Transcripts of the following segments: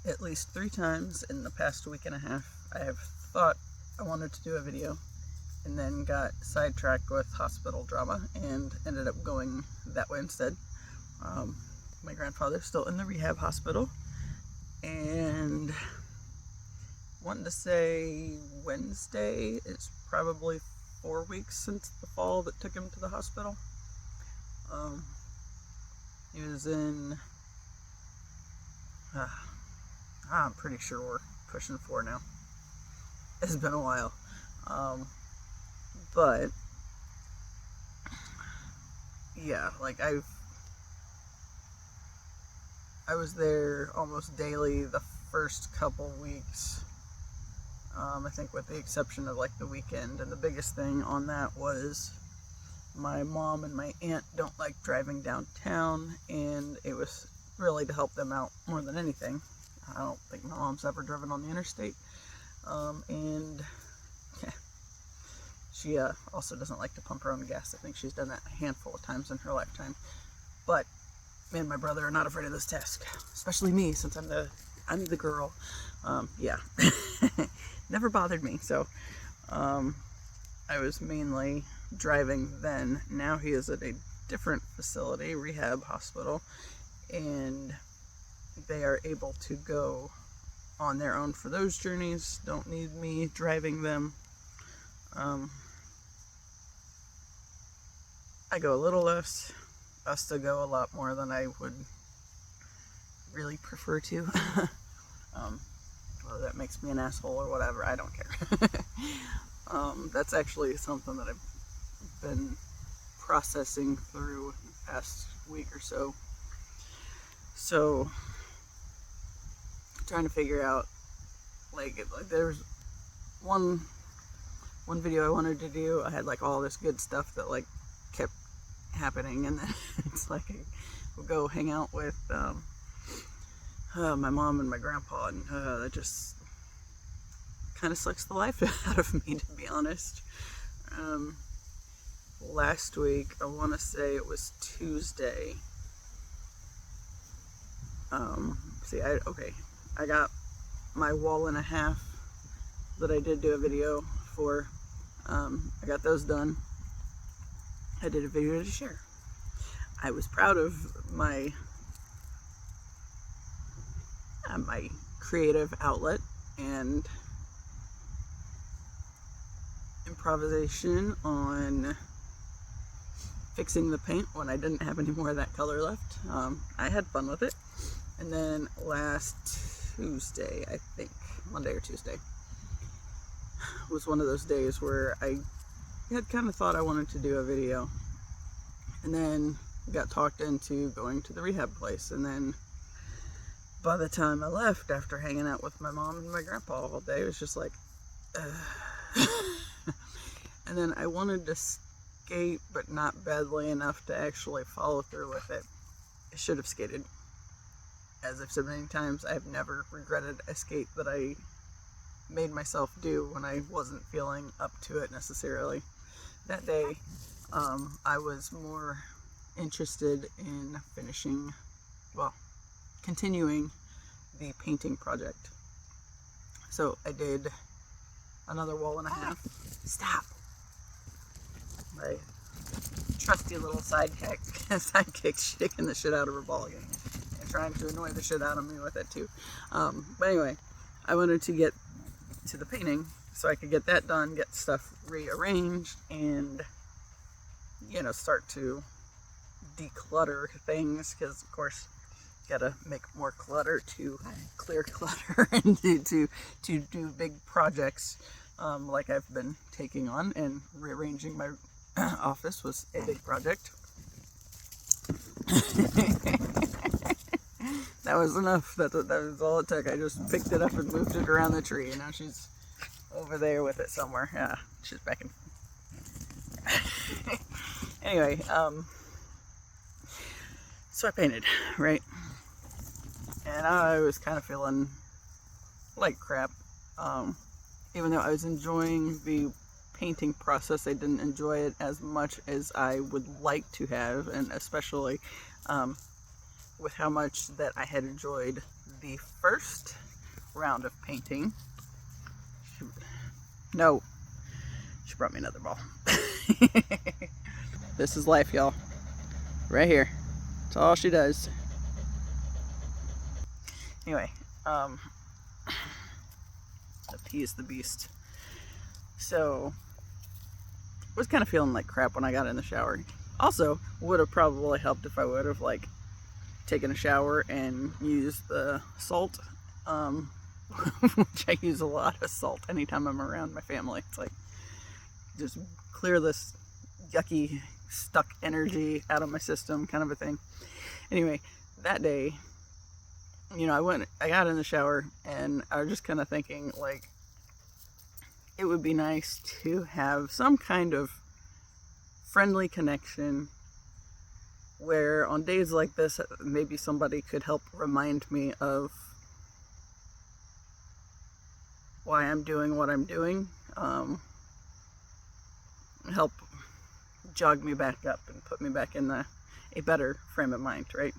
at least 3 times in the past week and a half, I have thought I wanted to do a video and then got sidetracked with hospital drama and ended up going that way instead. My grandfather's still in the rehab hospital, and wanting to say Wednesday, it's probably 4 weeks since the fall that took him to the hospital. He was in, I'm pretty sure we're pushing 4 now. It's been a while. But yeah, like I was there almost daily the first couple weeks. I think with the exception of like the weekend, and the biggest thing on that was my mom and my aunt don't like driving downtown, and it was really to help them out more than anything. I don't think my mom's ever driven on the interstate, and she also doesn't like to pump her own gas. I think she's done that a handful of times in her lifetime. But me and my brother are not afraid of this task, especially me, since I'm the girl. Yeah, never bothered me. So I was mainly driving then. Now he is at a different facility, rehab hospital, and they are able to go on their own for those journeys. Don't need me driving them. I go a little less. I still go a lot more than I would really prefer to. Whether that makes me an asshole or whatever, I don't care. That's actually something that I've been processing through the past week or so. So, trying to figure out, like there's one video I wanted to do. I had like all this good stuff that like kept happening, and then it's like we'll go hang out with my mom and my grandpa, and that just kind of sucks the life out of me, to be honest. Last week, I want to say it was Tuesday. I got my wall and a half that I did do a video for. I got those done. I did a video to share. I was proud of my my creative outlet and improvisation on fixing the paint when I didn't have any more of that color left. I had fun with it. And then last Tuesday, I think, Monday or Tuesday, was one of those days where I had kind of thought I wanted to do a video, and then got talked into going to the rehab place. And then by the time I left, after hanging out with my mom and my grandpa all day, it was just like, and then I wanted to skate, but not badly enough to actually follow through with it. I should have skated. As I've said many times, I've never regretted a skate that I made myself do when I wasn't feeling up to it necessarily. That day, I was more interested in continuing the painting project. So I did another wall and a half. Stop! My trusty little sidekick shaking the shit out of her ball game and trying to annoy the shit out of me with it too. But anyway, I wanted to get to the painting so I could get that done, get stuff rearranged, and start to declutter things, because of course gotta make more clutter to clear clutter and to do big projects like I've been taking on. And rearranging my office was a big project. That was enough. That was all it took. I just picked it up and moved it around the tree, and now she's over there with it somewhere. Yeah, she's back in. Anyway, so I painted, right? And I was kind of feeling like crap. Even though I was enjoying the painting process, I didn't enjoy it as much as I would like to have, and especially with how much that I had enjoyed the first round of painting. No, she brought me another ball. This is life, y'all. Right here. That's all she does. Anyway, appease the beast. So, was kind of feeling like crap when I got in the shower. Also, would have probably helped if I would have like taken a shower and used the salt, which I use a lot of salt anytime I'm around my family. It's like just clear this yucky stuck energy out of my system kind of a thing. Anyway, that day, you know, I got in the shower and I was just kind of thinking like it would be nice to have some kind of friendly connection where on days like this maybe somebody could help remind me of why I'm doing what I'm doing, help jog me back up and put me back in a better frame of mind, right?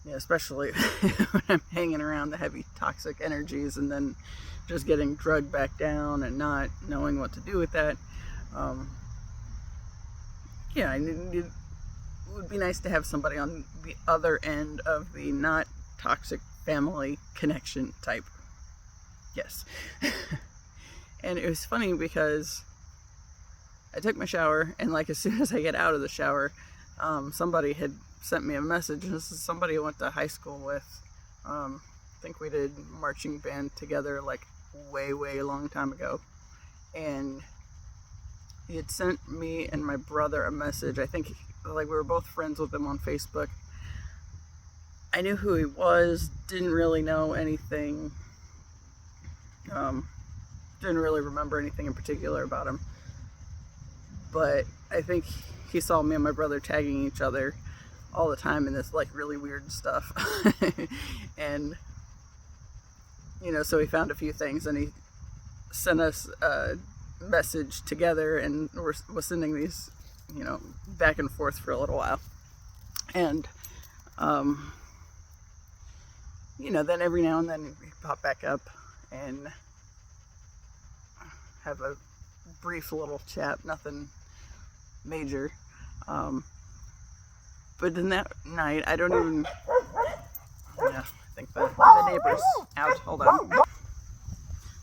Yeah, especially when I'm hanging around the heavy toxic energies and then just getting drugged back down and not knowing what to do with that. Yeah, it would be nice to have somebody on the other end of the not toxic family connection type. Yes. And it was funny because I took my shower, and like as soon as I get out of the shower, somebody had sent me a message. This is somebody I went to high school with. I think we did marching band together like way long time ago. And he had sent me and my brother a message. I think like we were both friends with him on Facebook. I knew who he was, didn't really know anything. Didn't really remember anything in particular about him. But I think he saw me and my brother tagging each other all the time in this like really weird stuff. And, you know, so he found a few things and he sent us a message together and was sending these, you know, back and forth for a little while. And, you know, then every now and then we pop back up and have a brief little chat, nothing major. But then that night, I don't even, yeah, I think the neighbor's out. Hold on.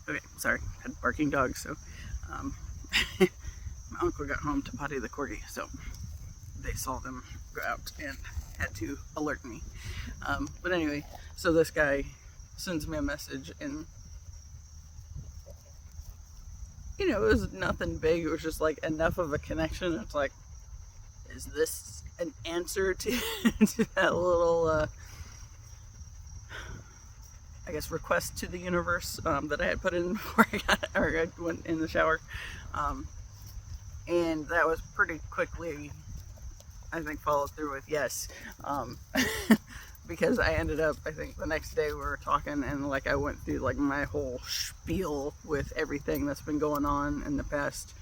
Okay, sorry, had barking dogs, so my uncle got home to potty the corgi, so they saw them go out and had to alert me. But anyway, so this guy sends me a message, and you know, it was nothing big. It was just like enough of a connection. It's like, is this an answer to, to that little, I guess, request to the universe that I had put in before I went in the shower? And that was pretty quickly, I think, followed through with yes. Because I ended up, I think the next day we were talking and like I went through like my whole spiel with everything that's been going on in the past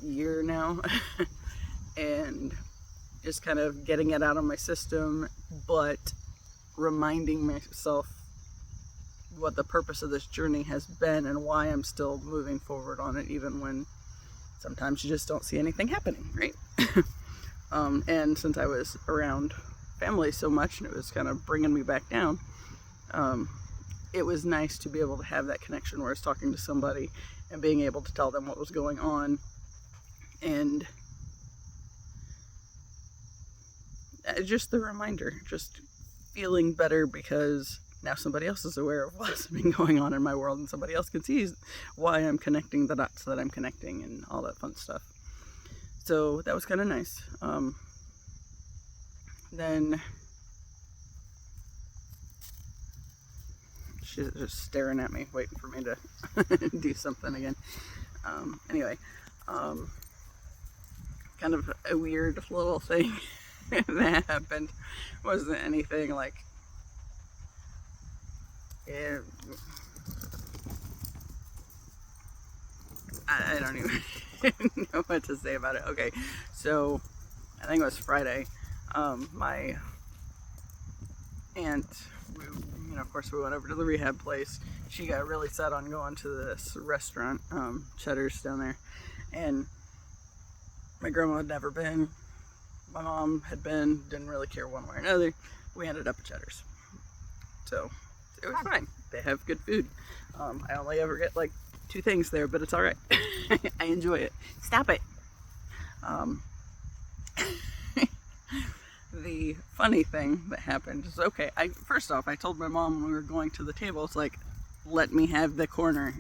year now. And just kind of getting it out of my system, but reminding myself what the purpose of this journey has been and why I'm still moving forward on it, even when sometimes you just don't see anything happening, right? And since I was around family so much and it was kind of bringing me back down, it was nice to be able to have that connection where I was talking to somebody and being able to tell them what was going on, and just the reminder, just feeling better because now somebody else is aware of what's been going on in my world and somebody else can see why I'm connecting the dots that I'm connecting and all that fun stuff. So that was kind of nice. Then she's just staring at me, waiting for me to do something again. Anyway, kind of a weird little thing that happened. Wasn't anything like, I don't even know what to say about it. Okay, so I think it was Friday. My aunt of course we went over to the rehab place. She got really set on going to this restaurant, Cheddar's down there, and my grandma had never been. My mom had been, didn't really care one way or another. We ended up at Cheddar's. So it was fine. They have good food. I only ever get like 2 things there, but it's all right. I enjoy it. Stop it. The funny thing that happened is, okay, first off, I told my mom when we were going to the table, it's like, let me have the corner.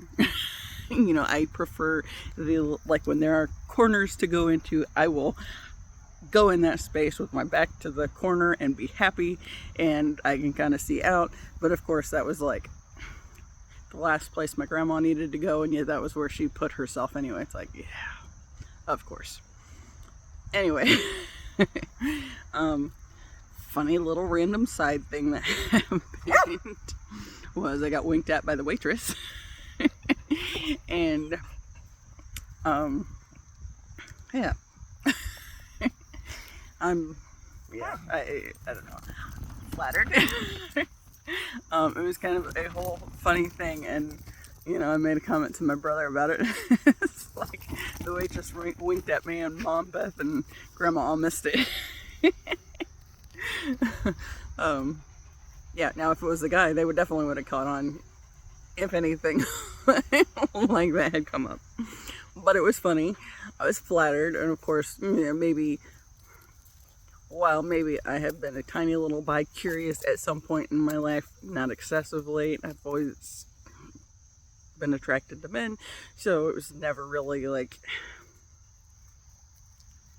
You know, I prefer like when there are corners to go into, I will go in that space with my back to the corner and be happy, and I can kind of see out. But of course that was like the last place my grandma needed to go, and yet that was where she put herself anyway. It's like, yeah, of course. Anyway, funny little random side thing that happened was I got winked at by the waitress. And yeah. I don't know, flattered. It was kind of a whole funny thing, and you know, I made a comment to my brother about it. It's like the waitress winked at me, and Mom, Beth, and Grandma all missed it. Yeah, now if it was the guy, they would have caught on if anything like that had come up. But it was funny. I was flattered, and of course, you know, maybe I have been a tiny little bi-curious at some point in my life, not excessively. I've always been attracted to men, so it was never really like,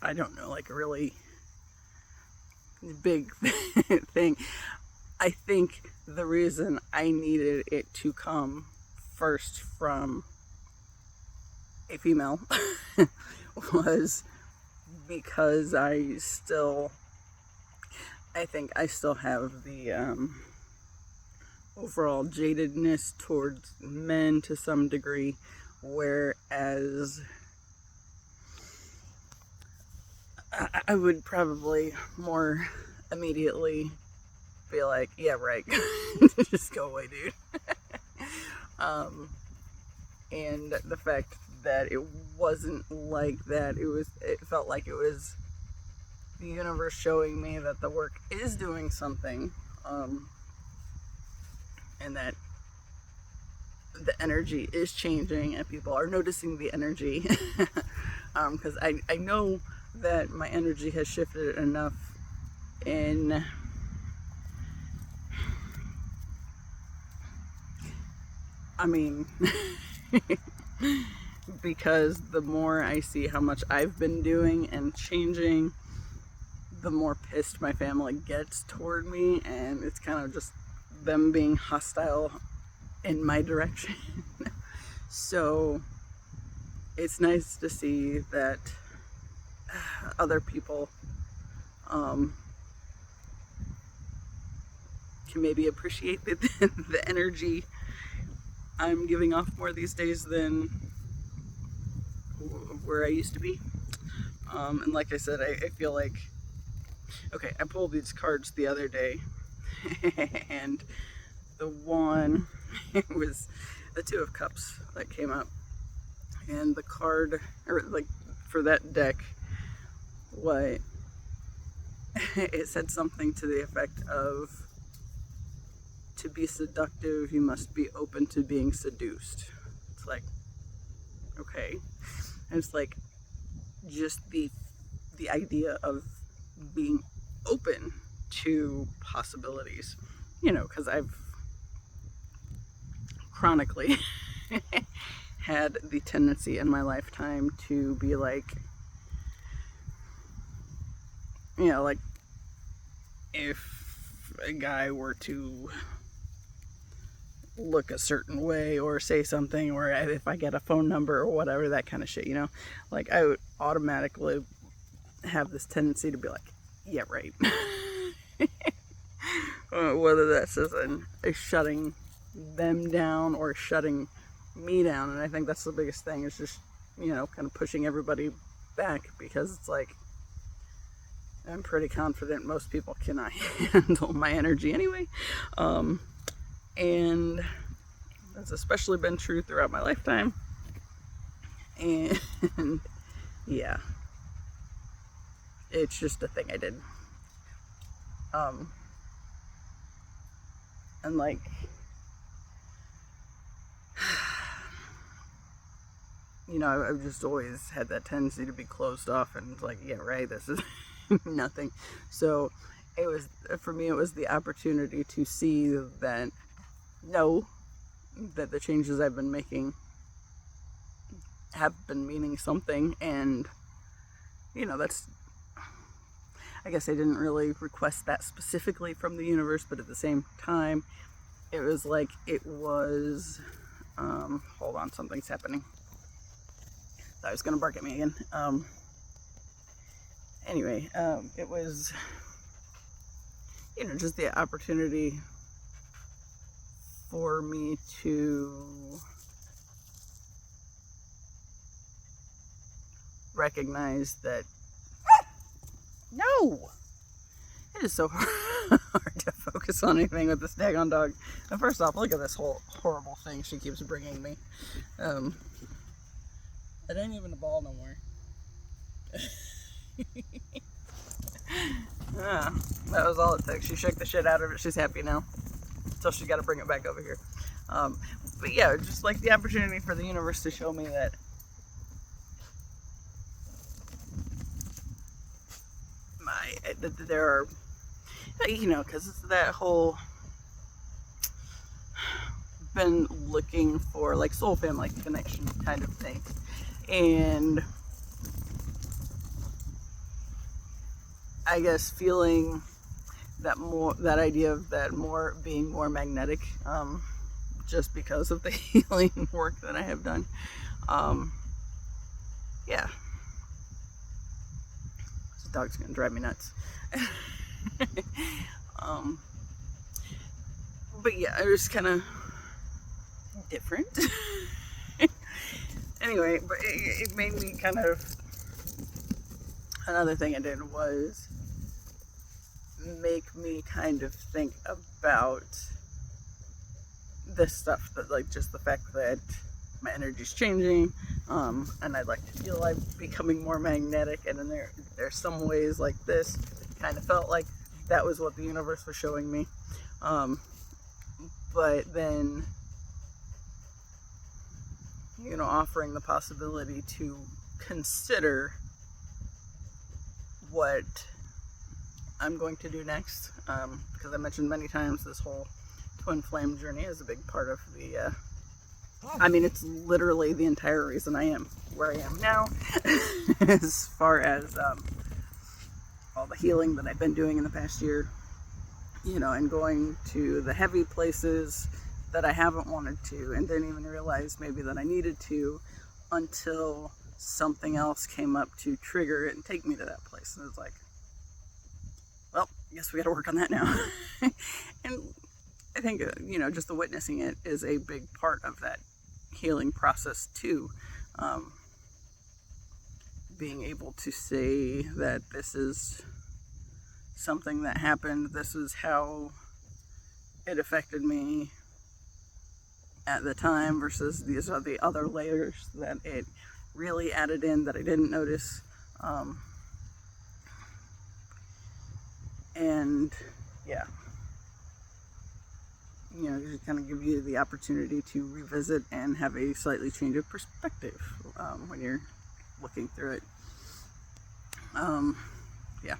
I don't know, like a really big thing. I think the reason I needed it to come first from a female was because I think I still have the overall jadedness towards men to some degree, whereas I would probably more immediately be like, yeah, right, just go away, dude. And the fact that it wasn't like that, it felt like it was the universe showing me that the work is doing something, and that the energy is changing and people are noticing the energy. Because I know that my energy has shifted enough in because the more I see how much I've been doing and changing, the more pissed my family gets toward me, and it's kind of just them being hostile in my direction. So it's nice to see that other people can maybe appreciate the energy I'm giving off more these days than where I used to be. And like I said, I feel like, okay, I pulled these cards the other day, and the one, it was the Two of Cups that came up, and the card, or like for that deck, what it said something to the effect of, to be seductive, you must be open to being seduced. It's like, okay. And it's like, just the idea of being open to possibilities, you know, because I've chronically had the tendency in my lifetime to be like, you know, like if a guy were to look a certain way or say something, or if I get a phone number or whatever, that kind of shit, you know, like I would automatically have this tendency to be like, yeah, right. Whether that's as a shutting them down or shutting me down. And I think that's the biggest thing, is just, you know, kind of pushing everybody back, because it's like, I'm pretty confident most people cannot handle my energy anyway. And that's especially been true throughout my lifetime. And yeah, it's just a thing I did. And like, you know, I've just always had that tendency to be closed off and like, yeah, right, this is nothing. So it was, for me, it was the opportunity to see that, no, that the changes I've been making have been meaning something. And, you know, that's, I guess I didn't really request that specifically from the universe, but at the same time, it was like, it was, hold on, something's happening. Thought I was gonna bark at me again. Anyway, it was, you know, just the opportunity for me to recognize that, no, it is so hard to focus on anything with this daggone dog. And first off, look at this whole horrible thing she keeps bringing me. It ain't even a ball no more. That was all it took. She shook the shit out of it. She's happy now. So she got to bring it back over here. But yeah, just like the opportunity for the universe to show me that that there are, you know, because it's that whole been looking for like soul family connection kind of thing. And I guess feeling that more, that idea of that more being more magnetic, just because of the healing work that I have done. Yeah. This dog's gonna drive me nuts. But yeah, it was kind of different. Anyway, but it made me kind of, another thing I did was make me kind of think about this stuff, that like just the fact that my energy's changing, and I'd like to feel I'm becoming more magnetic, and then there's some ways like this, it kind of felt like that was what the universe was showing me. But then, you know, offering the possibility to consider what I'm going to do next, because I mentioned many times this whole twin flame journey is a big part of the, I mean, it's literally the entire reason I am where I am now, as far as all the healing that I've been doing in the past year, you know, and going to the heavy places that I haven't wanted to, and didn't even realize maybe that I needed to, until something else came up to trigger it and take me to that place. And it's like, well, I guess we got to work on that now. And I think, you know, just the witnessing it is a big part of that healing process too. Being able to say that this is something that happened, this is how it affected me at the time, versus these are the other layers that it really added in that I didn't notice. And yeah, you know, just kind of give you the opportunity to revisit and have a slightly change of perspective when you're looking through it. Yeah.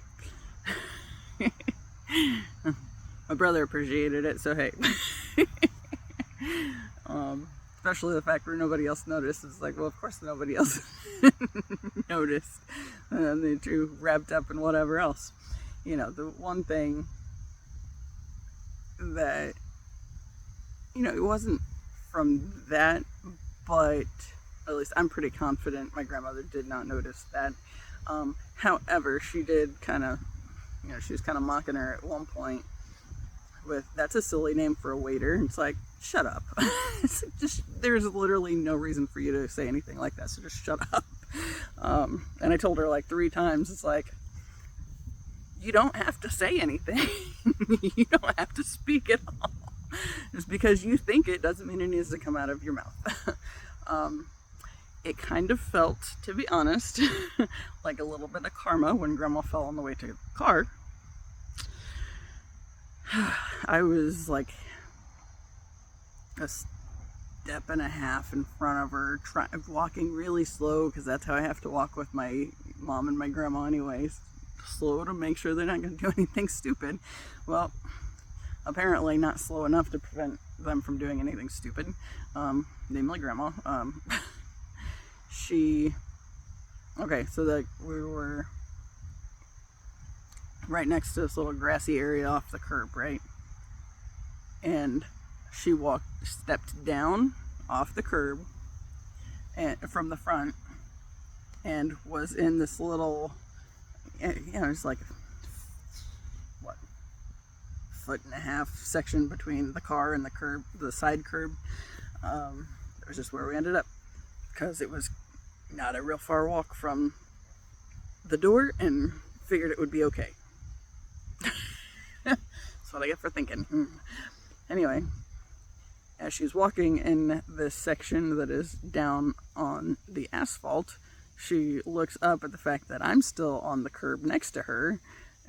My brother appreciated it, so hey. Especially the fact where nobody else noticed. It's like, well, of course nobody else noticed. And they too wrapped up in whatever else. You know, the one thing that, you know, it wasn't from that, but at least I'm pretty confident my grandmother did not notice that. However, she did kind of, you know, she was kind of mocking her at one point with, that's a silly name for a waiter. And it's like, shut up. It's just, there's literally no reason for you to say anything like that, so just shut up. And I told her like 3 times, it's like, you don't have to say anything. You don't have to speak at all. Just because you think it doesn't mean it needs to come out of your mouth. It kind of felt, to be honest, like a little bit of karma when Grandma fell on the way to the car. I was like a step and a half in front of her, walking really slow, because that's how I have to walk with my mom and my grandma anyways. Slow to make sure they're not going to do anything stupid. Well, apparently not slow enough to prevent them from doing anything stupid. Namely Grandma. So we were right next to this little grassy area off the curb, right? And she stepped down off the curb and from the front, and was in this little, it's like, what, 1.5 foot section between the car and the curb, the side curb. That was just where we ended up, because it was not a real far walk from the door, and figured it would be okay. That's what I get for thinking. Anyway, as she's walking in this section that is down on the asphalt, she looks up at the fact that I'm still on the curb next to her,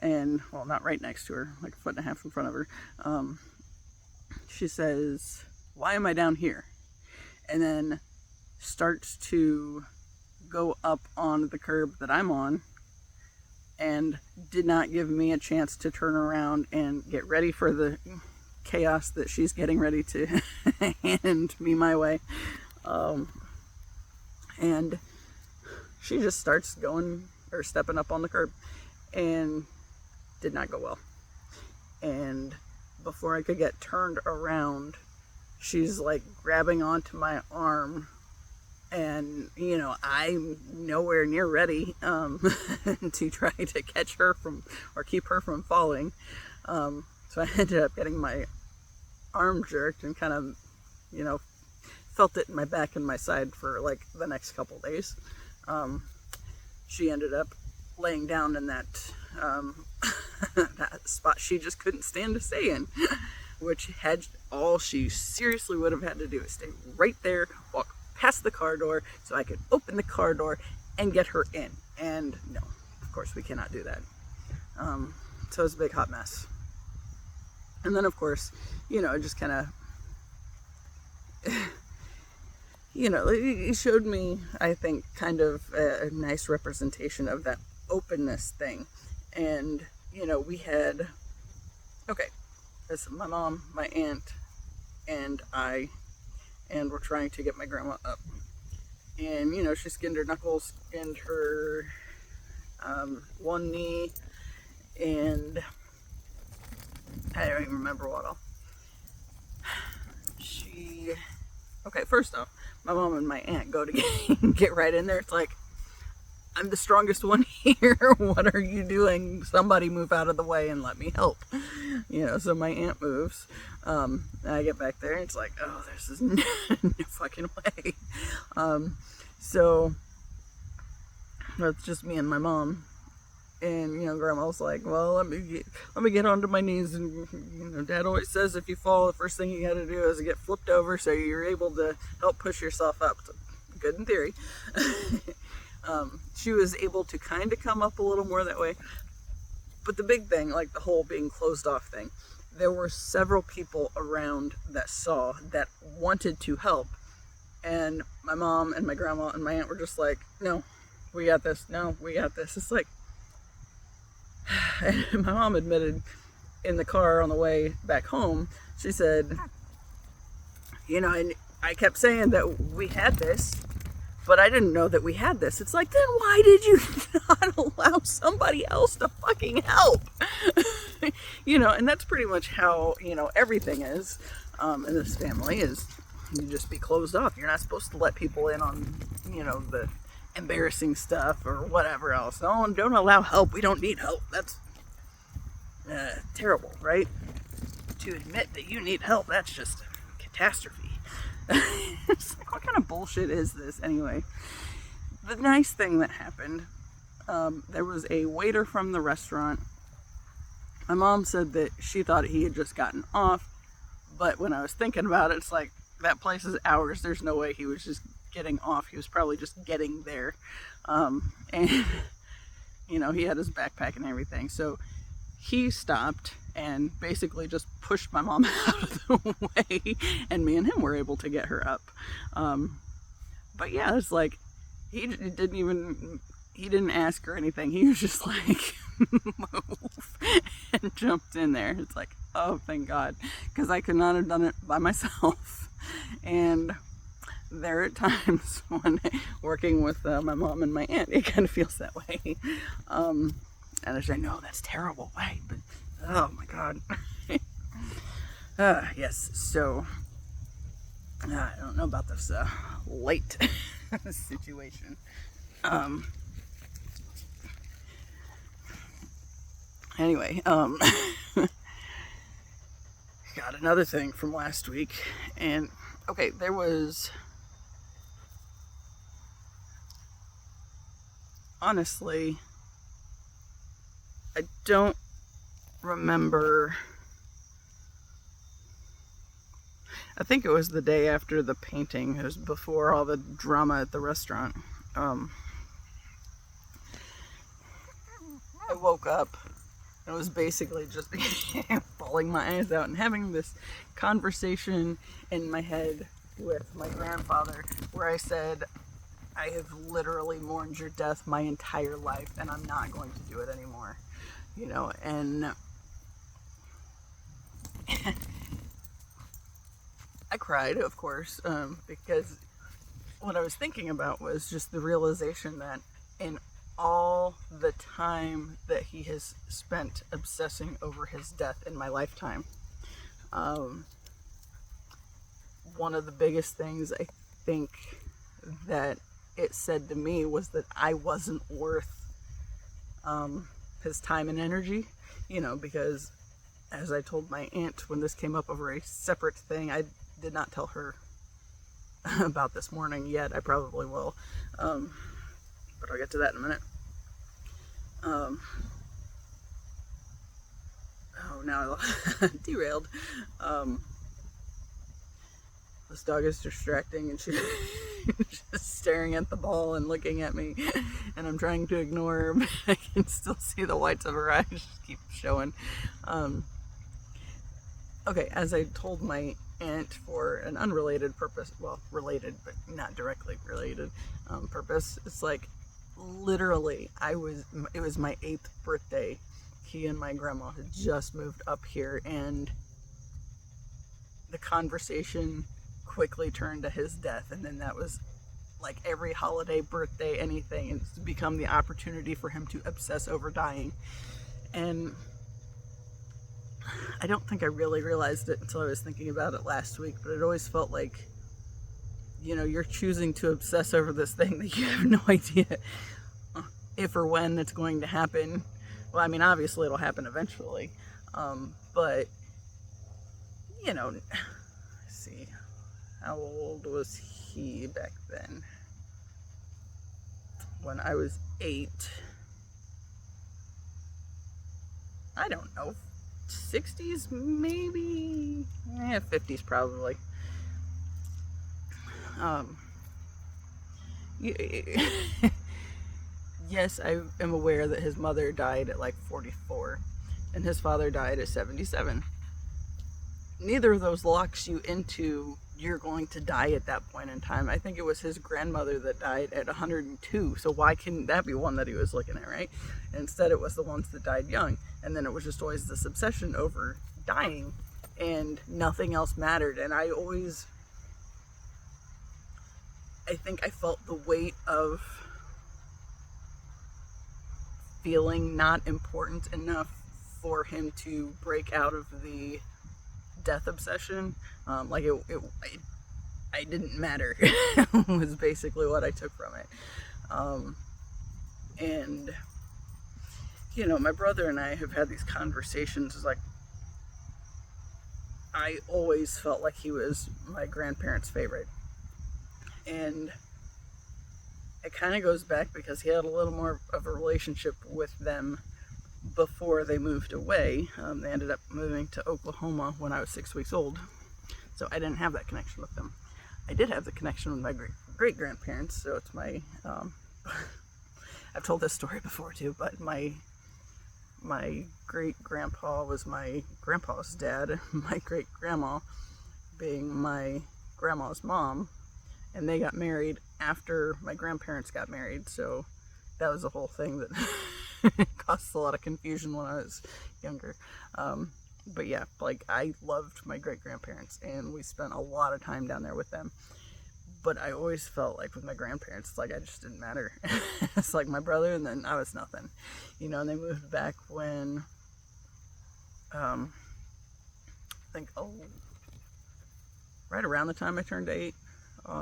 and, well, not right next to her, like 1.5 foot in front of her. She says, "Why am I down here?" And then starts to go up on the curb that I'm on, and did not give me a chance to turn around and get ready for the chaos that she's getting ready to hand me my way. And she just starts stepping up on the curb, and did not go well. And before I could get turned around, she's like grabbing onto my arm, and I'm nowhere near ready to try to catch her or keep her from falling. So I ended up getting my arm jerked, and kind of felt it in my back and my side for like the next couple days. She ended up laying down in that that spot she just couldn't stand to stay in, which had all she seriously would have had to do is stay right there, walk past the car door so I could open the car door and get her in. And no, of course we cannot do that. So it was a big hot mess. And then of course, it just kind of, it showed me, I think, kind of a nice representation of that openness thing. And, we had, it's my mom, my aunt, and I, and we're trying to get my grandma up. And, she skinned her knuckles, skinned her one knee, and I don't even remember what all. First off, my mom and my aunt go to get right in there. It's like, I'm the strongest one here. What are you doing? Somebody move out of the way and let me help. So my aunt moves. I get back there, and it's like, oh, this is no fucking way. So that's just me and my mom. And, Grandma's like, well, let me get onto my knees. And, Dad always says if you fall, the first thing you got to do is get flipped over so you're able to help push yourself up. So, good in theory. She was able to kind of come up a little more that way. But the big thing, like the whole being closed off thing, there were several people around that saw, that wanted to help. And my mom and my grandma and my aunt were just like, no, we got this. No, we got this. It's like, and my mom admitted in the car on the way back home, she said, and I kept saying that we had this, but I didn't know that we had this. It's like, then why did you not allow somebody else to fucking help? And that's pretty much how, everything is in this family, is you just be closed off. You're not supposed to let people in on, the embarrassing stuff or whatever else. No, don't allow help. We don't need help. That's terrible, right? To admit that you need help, that's just a catastrophe. It's like, what kind of bullshit is this anyway? The nice thing that happened, there was a waiter from the restaurant My mom said that she thought he had just gotten off, but when I was thinking about it, it's like, that place is ours. There's no way he was just getting off. He was probably just getting there. And, you know, he had his backpack and everything. So he stopped and basically just pushed my mom out of the way, and me and him were able to get her up. But yeah, it's like, he didn't ask or anything. He was just like, move, and jumped in there. It's like, oh, thank God, because I could not have done it by myself. And there are times when working with my mom and my aunt, it kind of feels that way. And I say, no, that's terrible, right? But oh my God. Yes, so I don't know about this light situation. Anyway, got another thing from last week, and okay, there was, honestly, I don't remember, I think it was the day after the painting, it was before all the drama at the restaurant. I woke up, and it was basically just bawling my eyes out and having this conversation in my head with my grandfather where I said, I have literally mourned your death my entire life, and I'm not going to do it anymore. You know, and I cried, of course, because what I was thinking about was just the realization that in all the time that he has spent obsessing over his death in my lifetime, one of the biggest things I think that it said to me was that I wasn't worth his time and energy, you know, because as I told my aunt when this came up over a separate thing, I did not tell her about this mourning yet. I probably will, but I'll get to that in a minute. Oh, now I derailed. This dog is distracting, and she's just staring at the ball and looking at me, and I'm trying to ignore her, but I can still see the whites of her eyes just keep showing. Okay, as I told my aunt, for an unrelated purpose, well, related, but not directly related purpose, it's like, literally, it was my 8th birthday. He and my grandma had just moved up here, and the conversation quickly turned to his death, and then that was like every holiday, birthday, anything, and it's become the opportunity for him to obsess over dying. And I don't think I really realized it until I was thinking about it last week, but it always felt like, you know, you're choosing to obsess over this thing that you have no idea if or when it's going to happen. Well, I mean, obviously it'll happen eventually, but, you know, let's see, how old was he back then? When I was 8, I don't know, 60s maybe? 50s probably. Yes, I am aware that his mother died at like 44, and his father died at 77. Neither of those locks you into you're going to die at that point in time. I think it was his grandmother that died at 102, so why couldn't that be one that he was looking at, right? And instead it was the ones that died young, and then it was just always this obsession over dying, and nothing else mattered. And I think I felt the weight of feeling not important enough for him to break out of the death obsession. I didn't matter was basically what I took from it. And you know, my brother and I have had these conversations. It's like, I always felt like he was my grandparents' favorite, and it kind of goes back because he had a little more of a relationship with them before they moved away. They ended up moving to Oklahoma when I was 6 weeks old. So I didn't have that connection with them. I did have the connection with my great-grandparents. So it's my, I've told this story before too, but my great-grandpa was my grandpa's dad, my great-grandma being my grandma's mom, and they got married after my grandparents got married, so that was a whole thing that caused a lot of confusion when I was younger. But yeah, like, I loved my great-grandparents, and we spent a lot of time down there with them. But I always felt like with my grandparents, it's like I just didn't matter. It's like my brother, and then I was nothing. You know, and they moved back when, I think, right around the time I turned 8.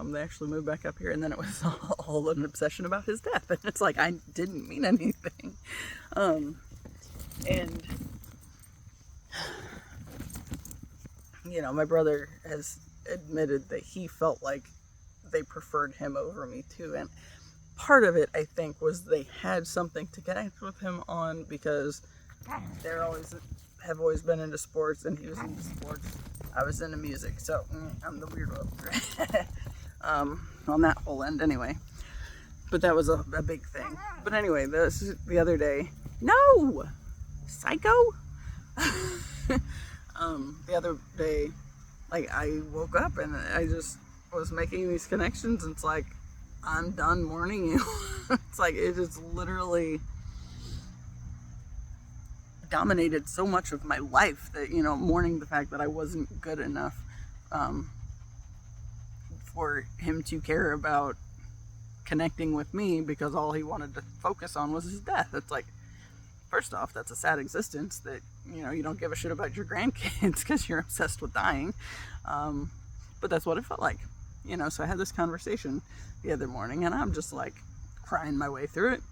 They actually moved back up here, and then it was all an obsession about his death. And it's like, I didn't mean anything. And, you know, my brother has admitted that he felt like they preferred him over me too. And part of it, I think, was they had something to connect with him on, because they're have always been into sports, and he was into sports. I was into music, so I'm the weird one. On that whole end anyway. But that was a big thing. But anyway, the other day, no! Psycho! The other day, like, I woke up and I just was making these connections, and it's like, I'm done mourning you. It's like, it just literally dominated so much of my life that, you know, mourning the fact that I wasn't good enough for him to care about connecting with me, because all he wanted to focus on was his death. It's like, first off, that's a sad existence, that, you know, you don't give a shit about your grandkids because you're obsessed with dying. But that's what it felt like, you know. So I had this conversation the other morning, and I'm just like crying my way through it.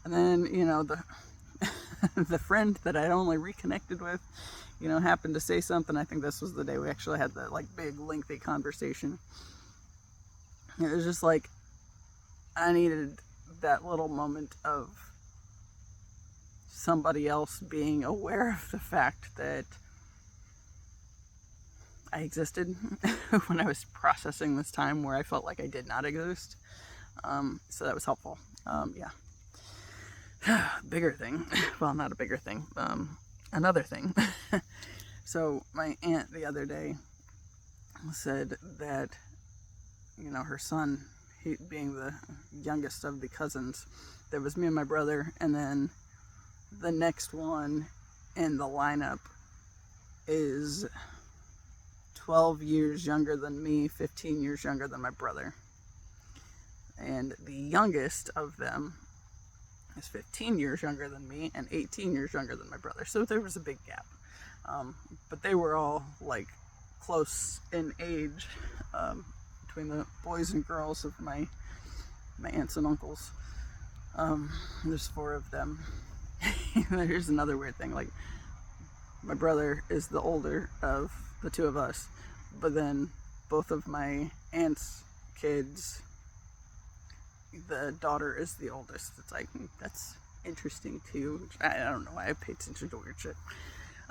And then, you know, the friend that I'd only reconnected with, you know, happened to say something. I think this was the day we actually had the, like, big lengthy conversation. It was just like, I needed that little moment of somebody else being aware of the fact that I existed when I was processing this time where I felt like I did not exist. So that was helpful. Yeah. Bigger thing. Well, not a bigger thing. Another thing. So my aunt the other day said that, you know, her son, he being the youngest of the cousins, there was me and my brother, and then the next one in the lineup is 12 years younger than me, 15 years younger than my brother. And the youngest of them is 15 years younger than me and 18 years younger than my brother. So there was a big gap. But they were all, like, close in age, between the boys and girls of my aunts and uncles. There's 4 of them. Here's another weird thing. Like, my brother is the older of the 2 of us, but then both of my aunt's kids, the daughter is the oldest. It's like, that's interesting too. I don't know why I pay attention to weird shit.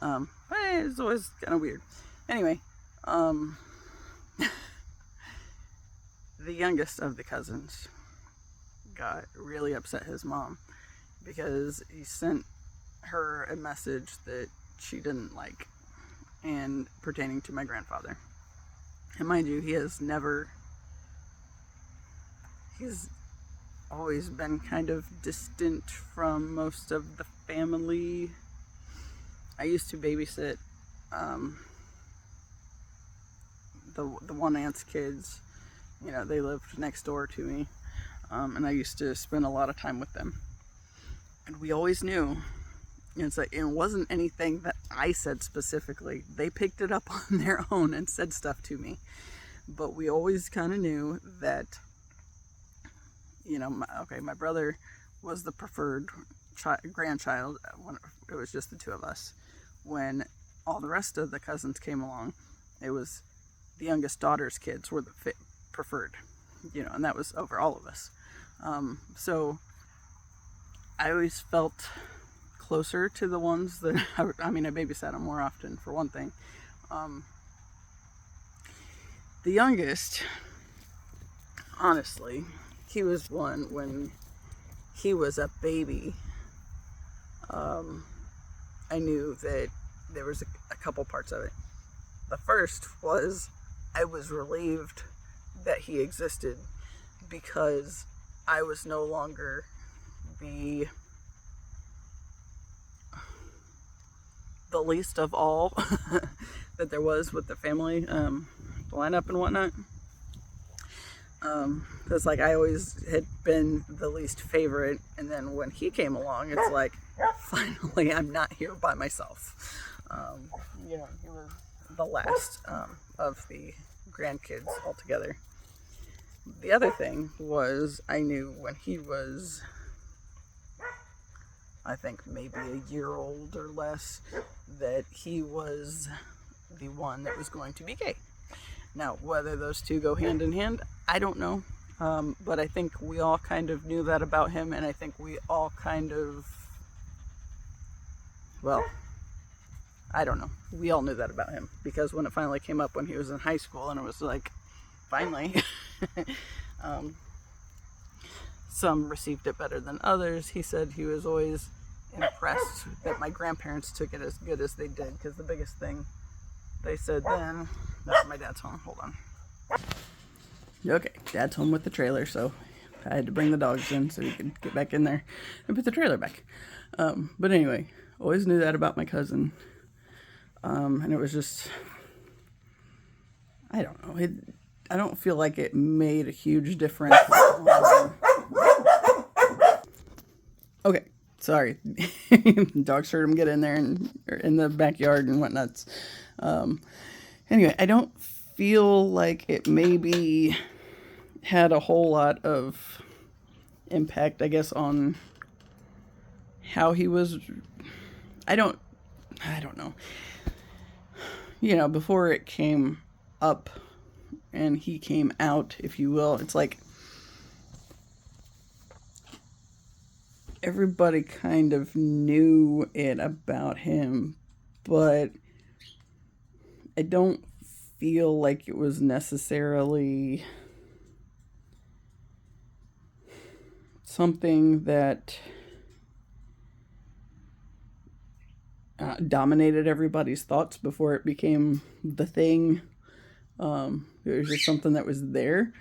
But it's always kind of weird. Anyway, the youngest of the cousins got really upset his mom because he sent her a message that she didn't like, and pertaining to my grandfather. And mind you, he's always been kind of distant from most of the family. I used to babysit the one aunt's kids. You know, they lived next door to me, and I used to spend a lot of time with them. And we always knew, it's like, it wasn't anything that I said specifically. They picked it up on their own and said stuff to me. But we always kind of knew that, you know, my brother was the preferred grandchild when it was just the 2 of us. When all the rest of the cousins came along, it was the youngest daughter's kids were the preferred, you know, and that was over all of us. So I always felt closer to the ones that I mean, I babysat them more often, for one thing. The youngest, honestly, he was one when he was a baby. I knew that there was a couple parts of it. The first was I was relieved that he existed because I was no longer the least of all that there was with the family lineup and whatnot. Because like I always had been the least favorite, and then when he came along, it's like finally I'm not here by myself. He was the last of the grandkids altogether. The other thing was I knew when he was, I think maybe a year old or less, that he was the one that was going to be gay. Now, whether those two go hand in hand, I don't know. But I think we all kind of knew that about him, and I think we all kind of, well, I don't know. We all knew that about him, because when it finally came up when he was in high school, and it was like, finally. Some received it better than others. He said he was always impressed that my grandparents took it as good as they did, because the biggest thing they said then, that's my dad's home, hold on. Okay, Dad's home with the trailer, so I had to bring the dogs in so he could get back in there and put the trailer back. But anyway, always knew that about my cousin. And it was just, I don't know, I don't feel like it made a huge difference. Okay, sorry. Dogs heard him get in there and in the backyard and whatnots. Anyway, I don't feel like it maybe had a whole lot of impact, I guess, on how he was. I don't know. Before it came up and he came out, if you will, it's like everybody kind of knew it about him, but I don't feel like it was necessarily something that dominated everybody's thoughts before it became the thing. It was just something that was there.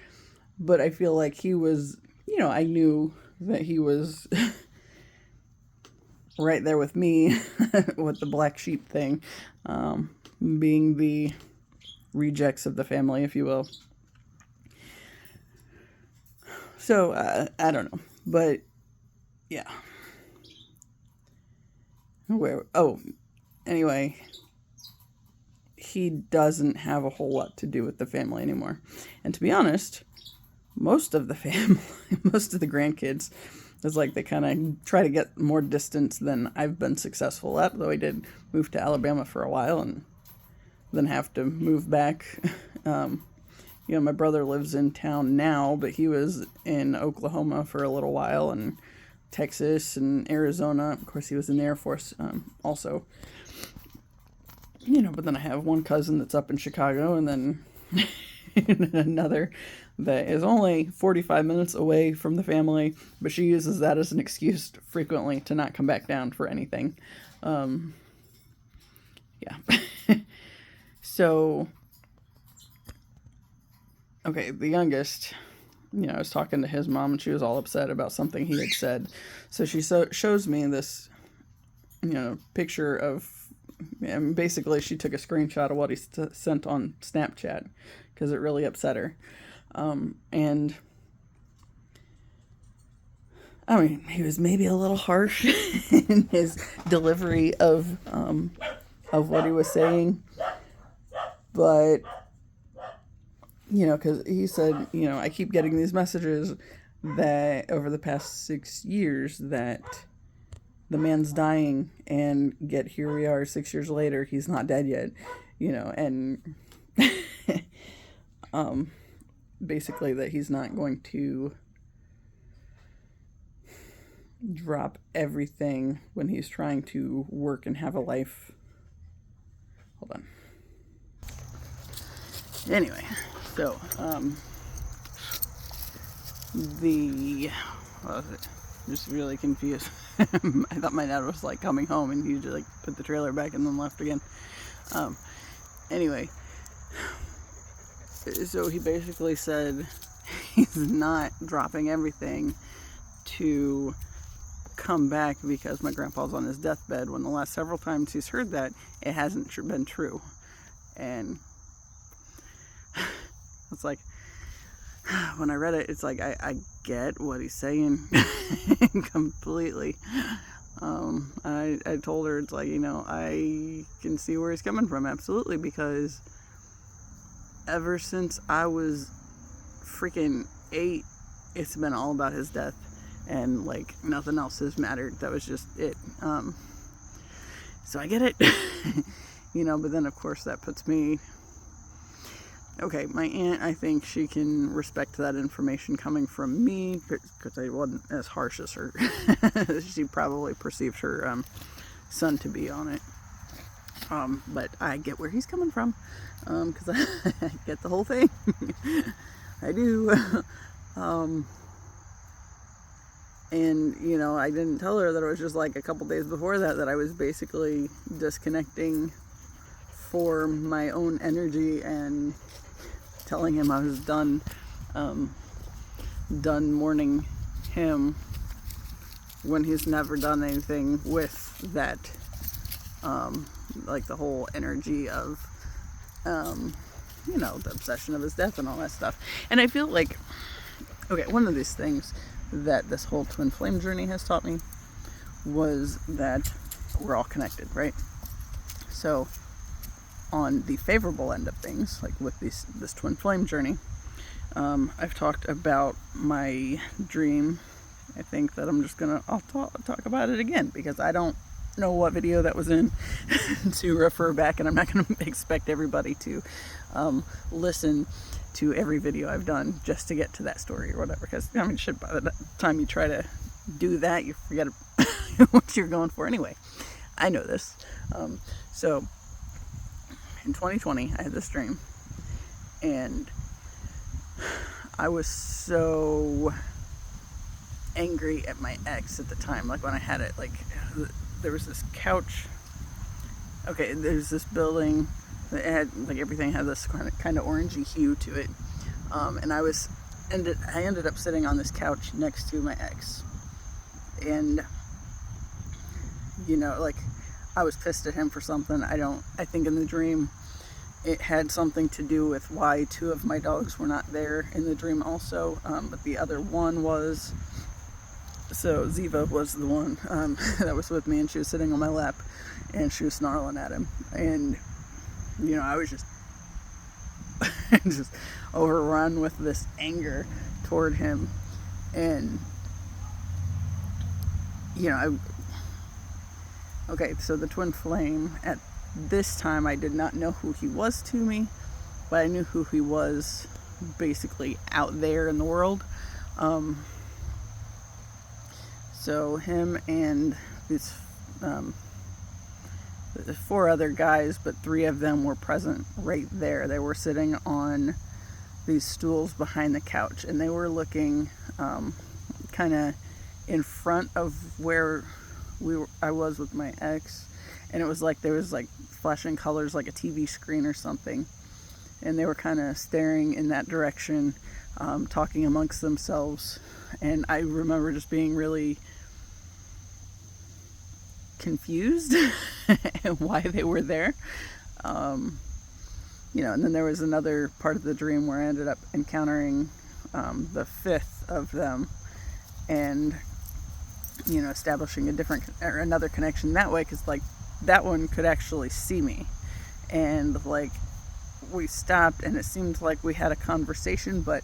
But I feel like he was, I knew that he was right there with me with the black sheep thing, being the rejects of the family, if you will. So, I don't know. But, yeah. Anyway, he doesn't have a whole lot to do with the family anymore. And to be honest, most of the family, most of the grandkids, it's like they kind of try to get more distance than I've been successful at, though I did move to Alabama for a while and then have to move back. My brother lives in town now, but he was in Oklahoma for a little while, and Texas and Arizona. Of course, he was in the Air Force also. But then I have one cousin that's up in Chicago, and then another that is only 45 minutes away from the family, but she uses that as an excuse frequently to not come back down for anything. Yeah. So, okay, the youngest, I was talking to his mom, and she was all upset about something he had said. So she shows me this, picture of, and basically she took a screenshot of what he sent on Snapchat because it really upset her. And I mean, he was maybe a little harsh in his delivery of what he was saying, but because he said, I keep getting these messages that over the past 6 years that the man's dying, and yet here we are 6 years later, he's not dead yet, and basically that he's not going to drop everything when he's trying to work and have a life. Hold on. Anyway, so, what was it? Just really confused. I thought my dad was like coming home and he just like put the trailer back and then left again. Anyway, so he basically said he's not dropping everything to come back because my grandpa's on his deathbed, when the last several times he's heard that, it hasn't been true. And it's like, when I read it, it's like I get what he's saying completely. I told her, it's like, you know, I can see where he's coming from, absolutely, because ever since I was freaking 8, it's been all about his death, and like nothing else has mattered. That was just it. So I get it. You know, but then of course that puts me, okay, my aunt, I think she can respect that information coming from me, because I wasn't as harsh as her. She probably perceived her son to be on it. But I get where he's coming from, because I get the whole thing. I do. And, you know, I didn't tell her that it was just like a couple days before that I was basically disconnecting for my own energy and telling him I was done mourning him, when he's never done anything with that, like the whole energy of, you know, the obsession of his death and all that stuff. And I feel like, okay, one of these things that this whole twin flame journey has taught me was that we're all connected, right? So on the favorable end of things, like with this twin flame journey, I've talked about my dream. I think that I'll talk about it again, because I don't know what video that was in to refer back, and I'm not going to expect everybody to listen to every video I've done just to get to that story or whatever, because I mean, shit, by the time you try to do that, you forget what you're going for anyway. I know this. So in 2020, I had this dream, and I was so angry at my ex at the time. Like when I had it, like there was this couch. Okay, there's this building that had, like, everything had this kind of orangey hue to it, and I ended up sitting on this couch next to my ex, and, you know, like, I was pissed at him for something. I think in the dream it had something to do with why 2 of my dogs were not there in the dream also, but the other one was. So Ziva was the one that was with me, and she was sitting on my lap, and she was snarling at him, and, you know, I was just overrun with this anger toward him. And, you know, okay, so the twin flame, at this time I did not know who he was to me, but I knew who he was basically out there in the world. So him and these 4 other guys, but 3 of them were present right there. They were sitting on these stools behind the couch, and they were looking kind of in front of where I was with my ex, and it was like there was like flashing colors like a TV screen or something, and they were kind of staring in that direction, talking amongst themselves. And I remember just being really confused and why they were there. You know, and then there was another part of the dream where I ended up encountering the 5th of them, and, you know, establishing another connection that way, because like that one could actually see me, and like we stopped, and it seemed like we had a conversation, but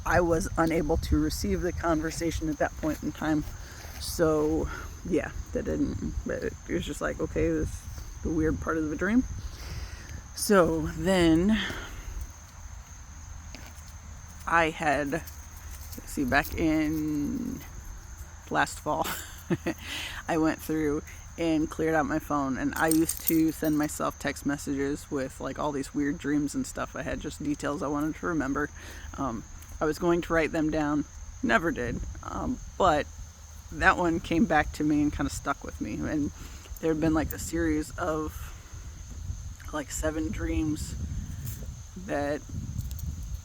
I was unable to receive the conversation at that point in time. So yeah, but it was just like, okay, this is the weird part of the dream. So then I had, let's see, back in last fall, I went through and cleared out my phone, and I used to send myself text messages with like all these weird dreams and stuff. I had just details I wanted to remember. I was going to write them down, never did, but that one came back to me and kind of stuck with me. And there had been like a series of like 7 dreams that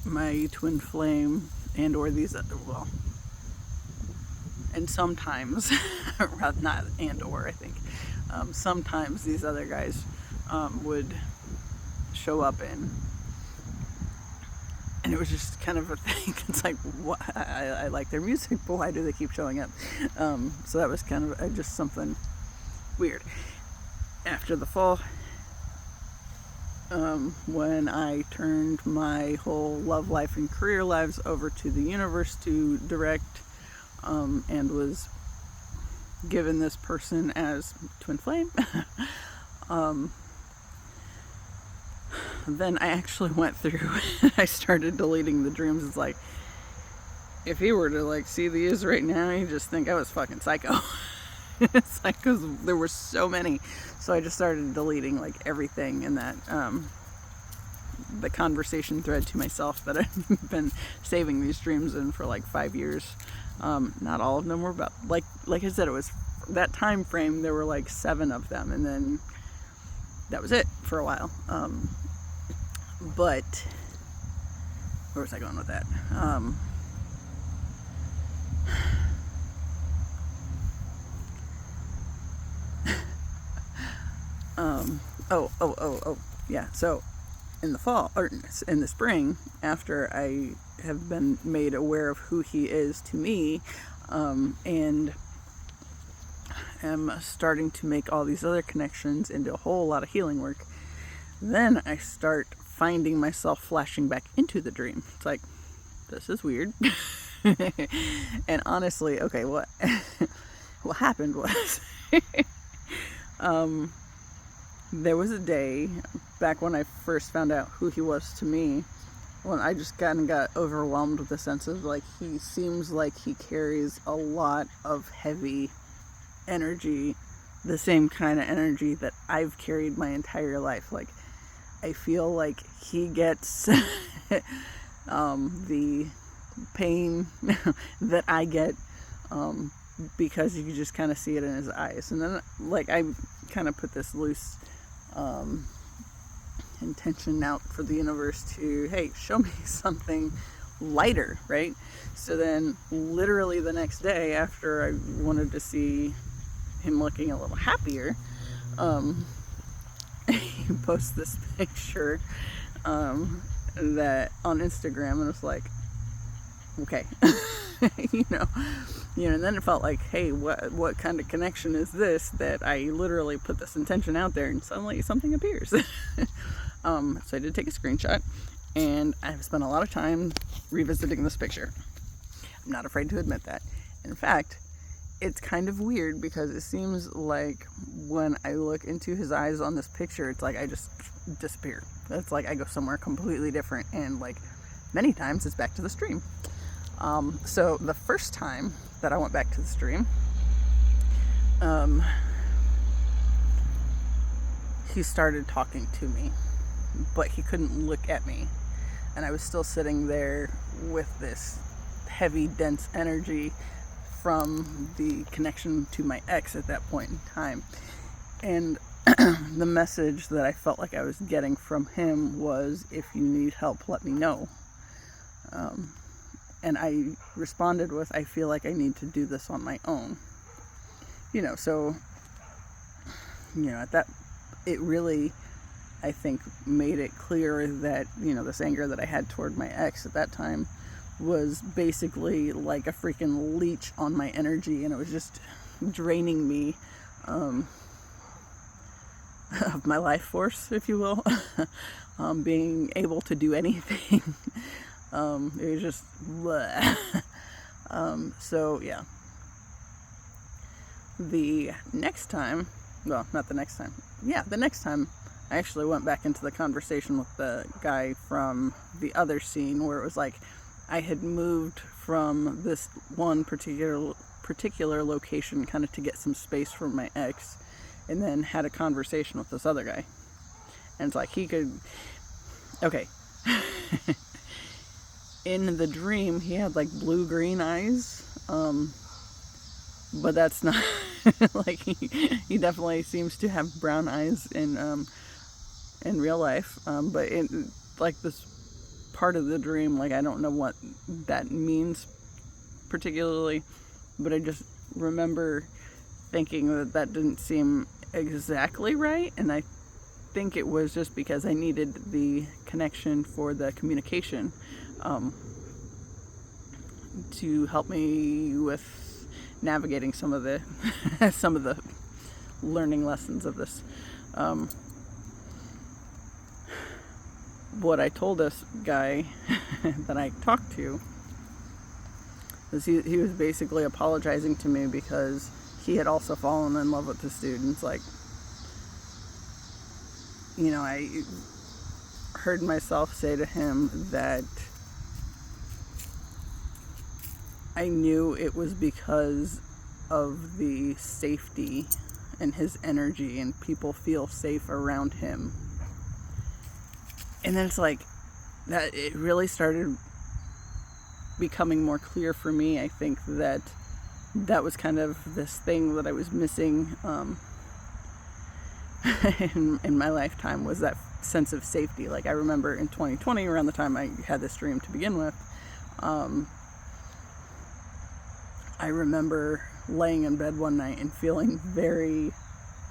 my twin flame and or these other, well, and sometimes not and or I think sometimes these other guys would show up in, and it was just kind of a thing. It's like, what? I like their music, but why do they keep showing up? So that was kind of just something weird. After the fall, when I turned my whole love life and career lives over to the universe to direct, and was given this person as twin flame, then I actually went through and I started deleting the dreams. It's like, if he were to like see these right now, he'd just think I was fucking psycho. It's like, because there were so many, so I just started deleting like everything in that the conversation thread to myself that I've been saving these dreams in for like 5 years. Not all of them were about, like I said, it was that time frame. There were like 7 of them, and then that was it for a while. But where was I going with that? Yeah. So in the fall, or in the spring, after I have been made aware of who he is to me, and am starting to make all these other connections into a whole lot of healing work, then I start finding myself flashing back into the dream. It's like, this is weird. And honestly, okay, what happened was, there was a day back when I first found out who he was to me, when I just kind of got overwhelmed with the sense of like, he seems like he carries a lot of heavy energy, the same kind of energy that I've carried my entire life. Like, I feel like he gets the pain that I get, because you can just kind of see it in his eyes. And then like, I kind of put this loose intention out for the universe to, hey, show me something lighter, right? So then literally the next day, after I wanted to see him looking a little happier, he posts this picture that on Instagram, and it's like, okay. you know, and then it felt like, hey, what kind of connection is this, that I literally put this intention out there and suddenly something appears. So I did take a screenshot, and I've spent a lot of time revisiting this picture. I'm not afraid to admit that. In fact, it's kind of weird, because it seems like when I look into his eyes on this picture, it's like I just disappear. It's like I go somewhere completely different, and like many times it's back to the stream. So the first time that I went back to the stream, he started talking to me, but he couldn't look at me, and I was still sitting there with this heavy, dense energy from the connection to my ex at that point in time. And the message that I felt like I was getting from him was, if you need help, let me know. And I responded with, I feel like I need to do this on my own. So, at that, it really, I think, made it clear that, this anger that I had toward my ex at that time was basically like a freaking leech on my energy, and it was just draining me of my life force, if you will. Being able to do anything. It was just bleh. So yeah, the next time, well, not the next time, yeah, the next time I actually went back into the conversation with the guy from the other scene, where it was like I had moved from this one particular particular location kind of to get some space from my ex, and then had a conversation with this other guy. And it's like he could, okay. In the dream, he had like blue-green eyes, but that's not, like, he definitely seems to have brown eyes in real life, but in, like, this part of the dream, like, I don't know what that means particularly, but I just remember thinking that didn't seem exactly right, and I think it was just because I needed the connection for the communication to help me with navigating some of the some of the learning lessons of this. What I told this guy that I talked to is he was basically apologizing to me because he had also fallen in love with the students. Like, you know, I heard myself say to him that I knew it was because of the safety and his energy, and people feel safe around him. And then it's like that, it really started becoming more clear for me. I think that was kind of this thing that I was missing in my lifetime, was that sense of safety. Like, I remember in 2020, around the time I had this dream to begin with, I remember laying in bed one night and feeling very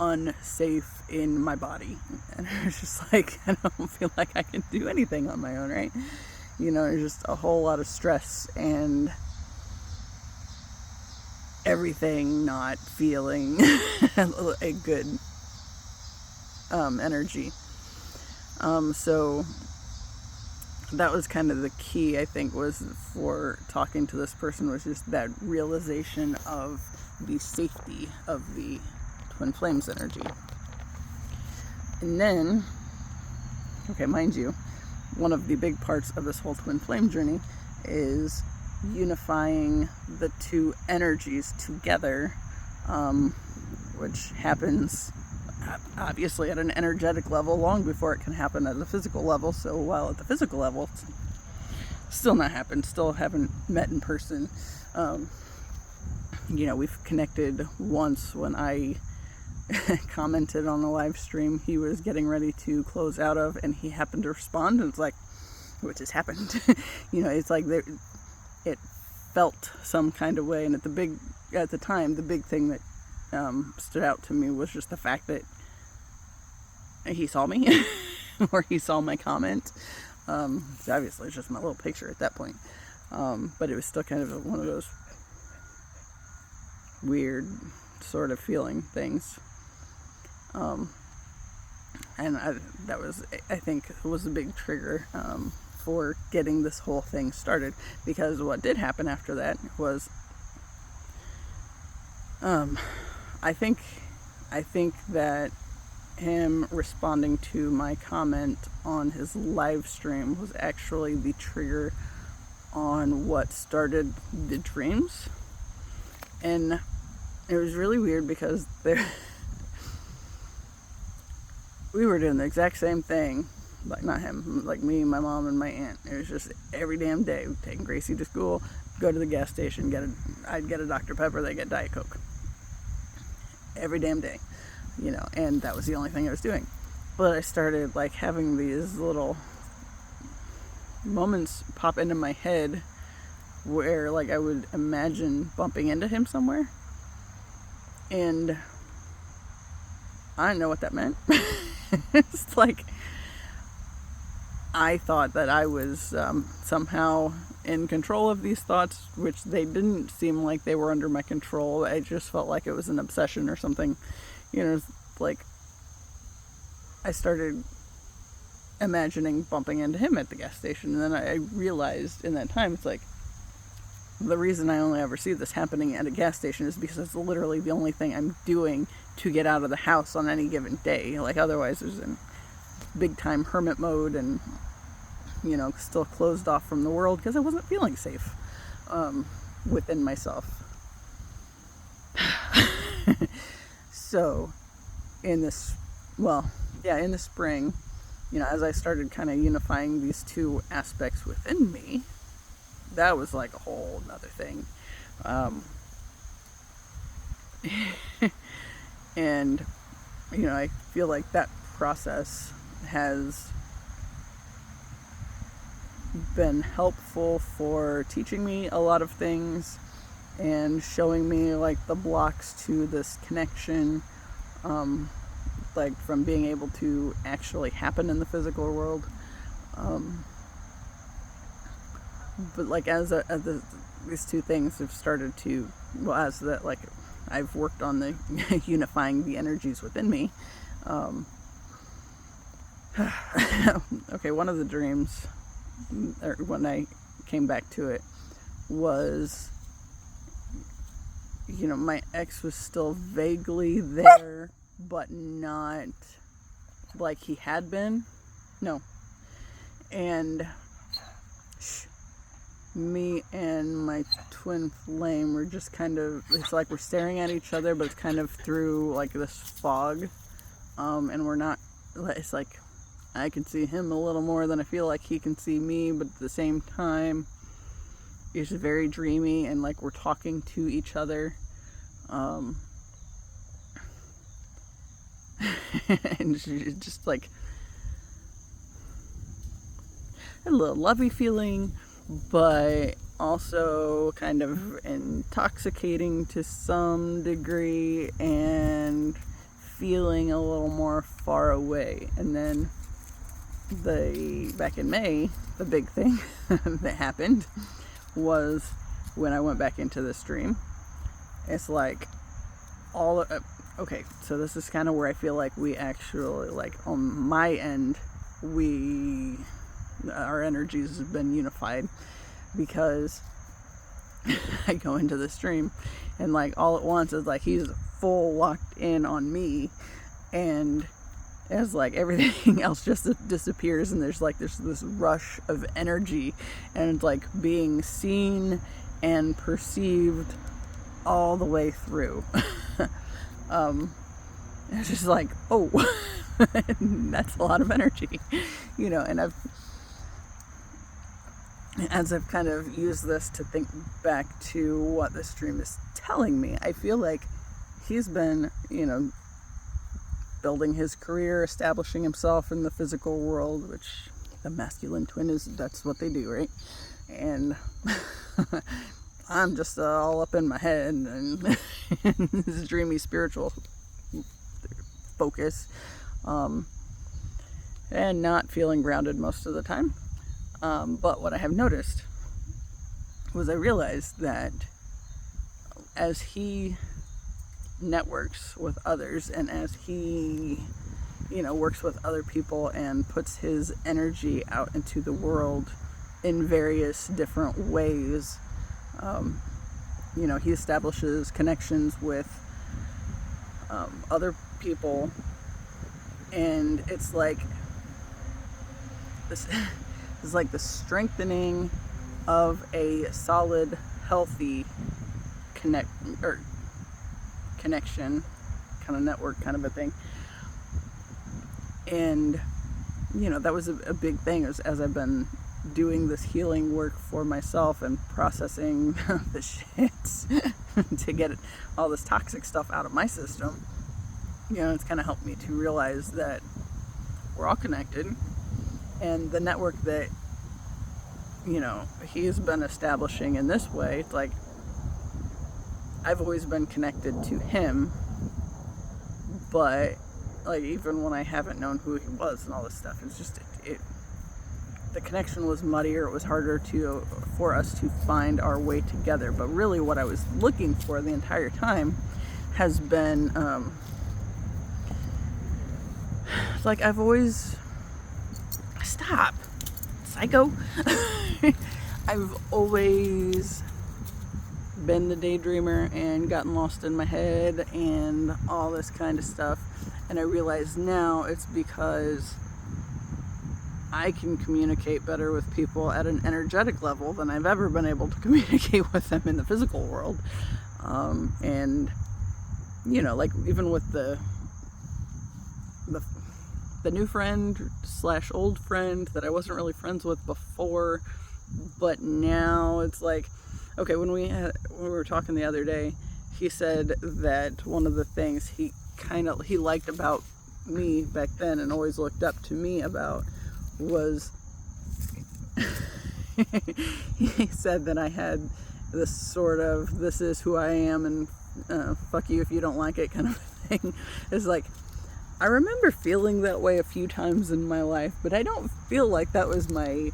unsafe in my body, and I was just like, I don't feel like I can do anything on my own, right? You know, there's just a whole lot of stress and everything not feeling a good energy. So that was kind of the key, I think, was for talking to this person, was just that realization of the safety of the twin flames energy. And then, okay, mind you, one of the big parts of this whole twin flame journey is unifying the two energies together, which happens obviously at an energetic level long before it can happen at a physical level. So while at the physical level it's still not happened, still haven't met in person, you know, we've connected once when I commented on a live stream he was getting ready to close out of, and he happened to respond, and it's like, what just happened? You know, it's like it felt some kind of way. And at the time, the big thing that stood out to me was just the fact that he saw me or he saw my comment. So obviously it's just my little picture at that point, but it was still kind of one of those weird sort of feeling things, and that was, I think, was a big trigger for getting this whole thing started. Because what did happen after that was, I think that him responding to my comment on his live stream was actually the trigger on what started the dreams. And it was really weird because we were doing the exact same thing, like, not him, like me, my mom, and my aunt. It was just every damn day, taking Gracie to school, go to the gas station, I'd get a Dr. Pepper, they get Diet Coke. Every damn day, you know, and that was the only thing I was doing. But I started, like, having these little moments pop into my head where, like, I would imagine bumping into him somewhere, and I didn't know what that meant. It's like, I thought that I was somehow in control of these thoughts, which they didn't seem like they were under my control. I just felt like it was an obsession or something. You know, like, I started imagining bumping into him at the gas station, and then I realized in that time, it's like, the reason I only ever see this happening at a gas station is because it's literally the only thing I'm doing to get out of the house on any given day. Like, otherwise there's in big time hermit mode and, you know, still closed off from the world because I wasn't feeling safe within myself. So in the spring, as I started kind of unifying these two aspects within me, that was like a whole nother thing. And I feel like that process has been helpful for teaching me a lot of things and showing me like the blocks to this connection, like from being able to actually happen in the physical world. But like as these two things have started to, like I've worked on the unifying the energies within me. Okay, one of the dreams, or when I came back to it, was, my ex was still vaguely there, but not like he had been. No. And me and my twin flame were just kind of, it's like we're staring at each other, but it's kind of through like this fog. And we're not, it's like I can see him a little more than I feel like he can see me, but at the same time, it's very dreamy and like we're talking to each other. And it's just like a little lovey feeling, but also kind of intoxicating to some degree and feeling a little more far away. And then back in May, the big thing that happened was when I went back into this dream. It's like okay, so this is kind of where I feel like we actually, like on my end, our energies have been unified, because I go into the stream and like all at once it's like he's full locked in on me, and it's like everything else just disappears, and there's this rush of energy, and it's like being seen and perceived all the way through. It's just like, oh, that's a lot of energy, and as I've kind of used this to think back to what this dream is telling me, I feel like he's been, building his career, establishing himself in the physical world, which the masculine twin that's what they do, right? And I'm just all up in my head and this dreamy spiritual focus, and not feeling grounded most of the time. But what I have noticed was I realized that as he networks with others, and as he, works with other people and puts his energy out into the world in various different ways, he establishes connections with other people, and it's like this is like the strengthening of a solid, healthy connection, kind of network, kind of a thing. And that was a big thing as I've been doing this healing work for myself and processing the shits to get all this toxic stuff out of my system. It's kind of helped me to realize that we're all connected, and the network that he's been establishing in this way, it's like I've always been connected to him, but like even when I haven't known who he was and all this stuff, it's just the connection was muddier. It was harder for us to find our way together. But really what I was looking for the entire time has been it's like I've always stop psycho I've always been the daydreamer and gotten lost in my head and all this kind of stuff, and I realize now it's because I can communicate better with people at an energetic level than I've ever been able to communicate with them in the physical world. And you know, like even with the new friend / old friend that I wasn't really friends with before, but now it's like, okay, when we were talking the other day, he said that one of the things he liked about me back then and always looked up to me about was he said that I had this sort of, this is who I am and fuck you if you don't like it kind of thing. It's like, I remember feeling that way a few times in my life, but I don't feel like that was my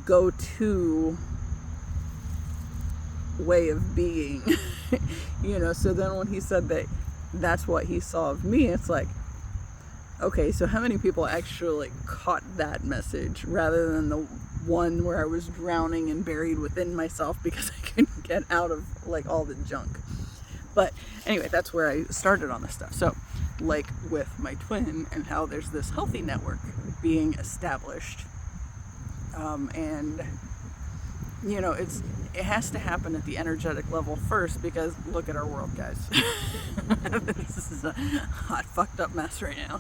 go-to way of being. You know, so then when he said that that's what he saw of me, it's like, okay, so how many people actually caught that message rather than the one where I was drowning and buried within myself because I couldn't get out of like all the junk. But anyway, that's where I started on this stuff. So like with my twin and how there's this healthy network being established, and you know, it has to happen at the energetic level first, because look at our world, guys. This is a hot fucked up mess right now.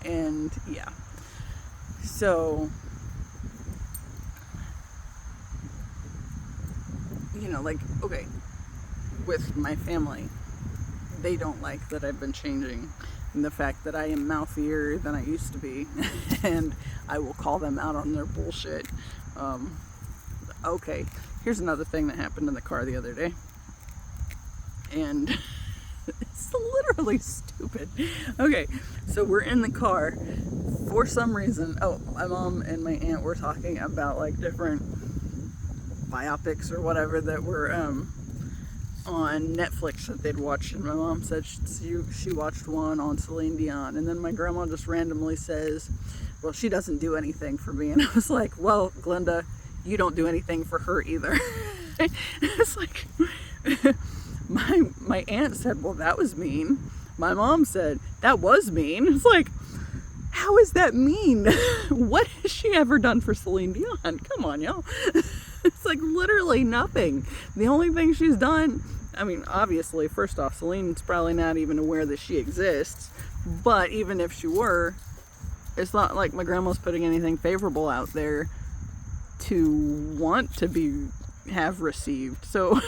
And yeah, so you know, like, okay, with my family, they don't like that I've been changing, and the fact that I am mouthier than I used to be, and I will call them out on their bullshit. Okay, here's another thing that happened in the car the other day, and it's literally stupid. Okay, so we're in the car for some reason. Oh, my mom and my aunt were talking about like different biopics or whatever that were on Netflix that they'd watched, and my mom said she watched one on Celine Dion, and then my grandma just randomly says, well, she doesn't do anything for me, and I was like, well, Glenda, you don't do anything for her either. It's like, my aunt said, well, that was mean. My mom said, that was mean. It's like, how is that mean? What has she ever done for Celine Dion? Come on, y'all. It's like literally nothing. The only thing she's done, I mean, obviously, first off, Celine's probably not even aware that she exists, but even if she were, it's not like my grandma's putting anything favorable out there to want to have received. So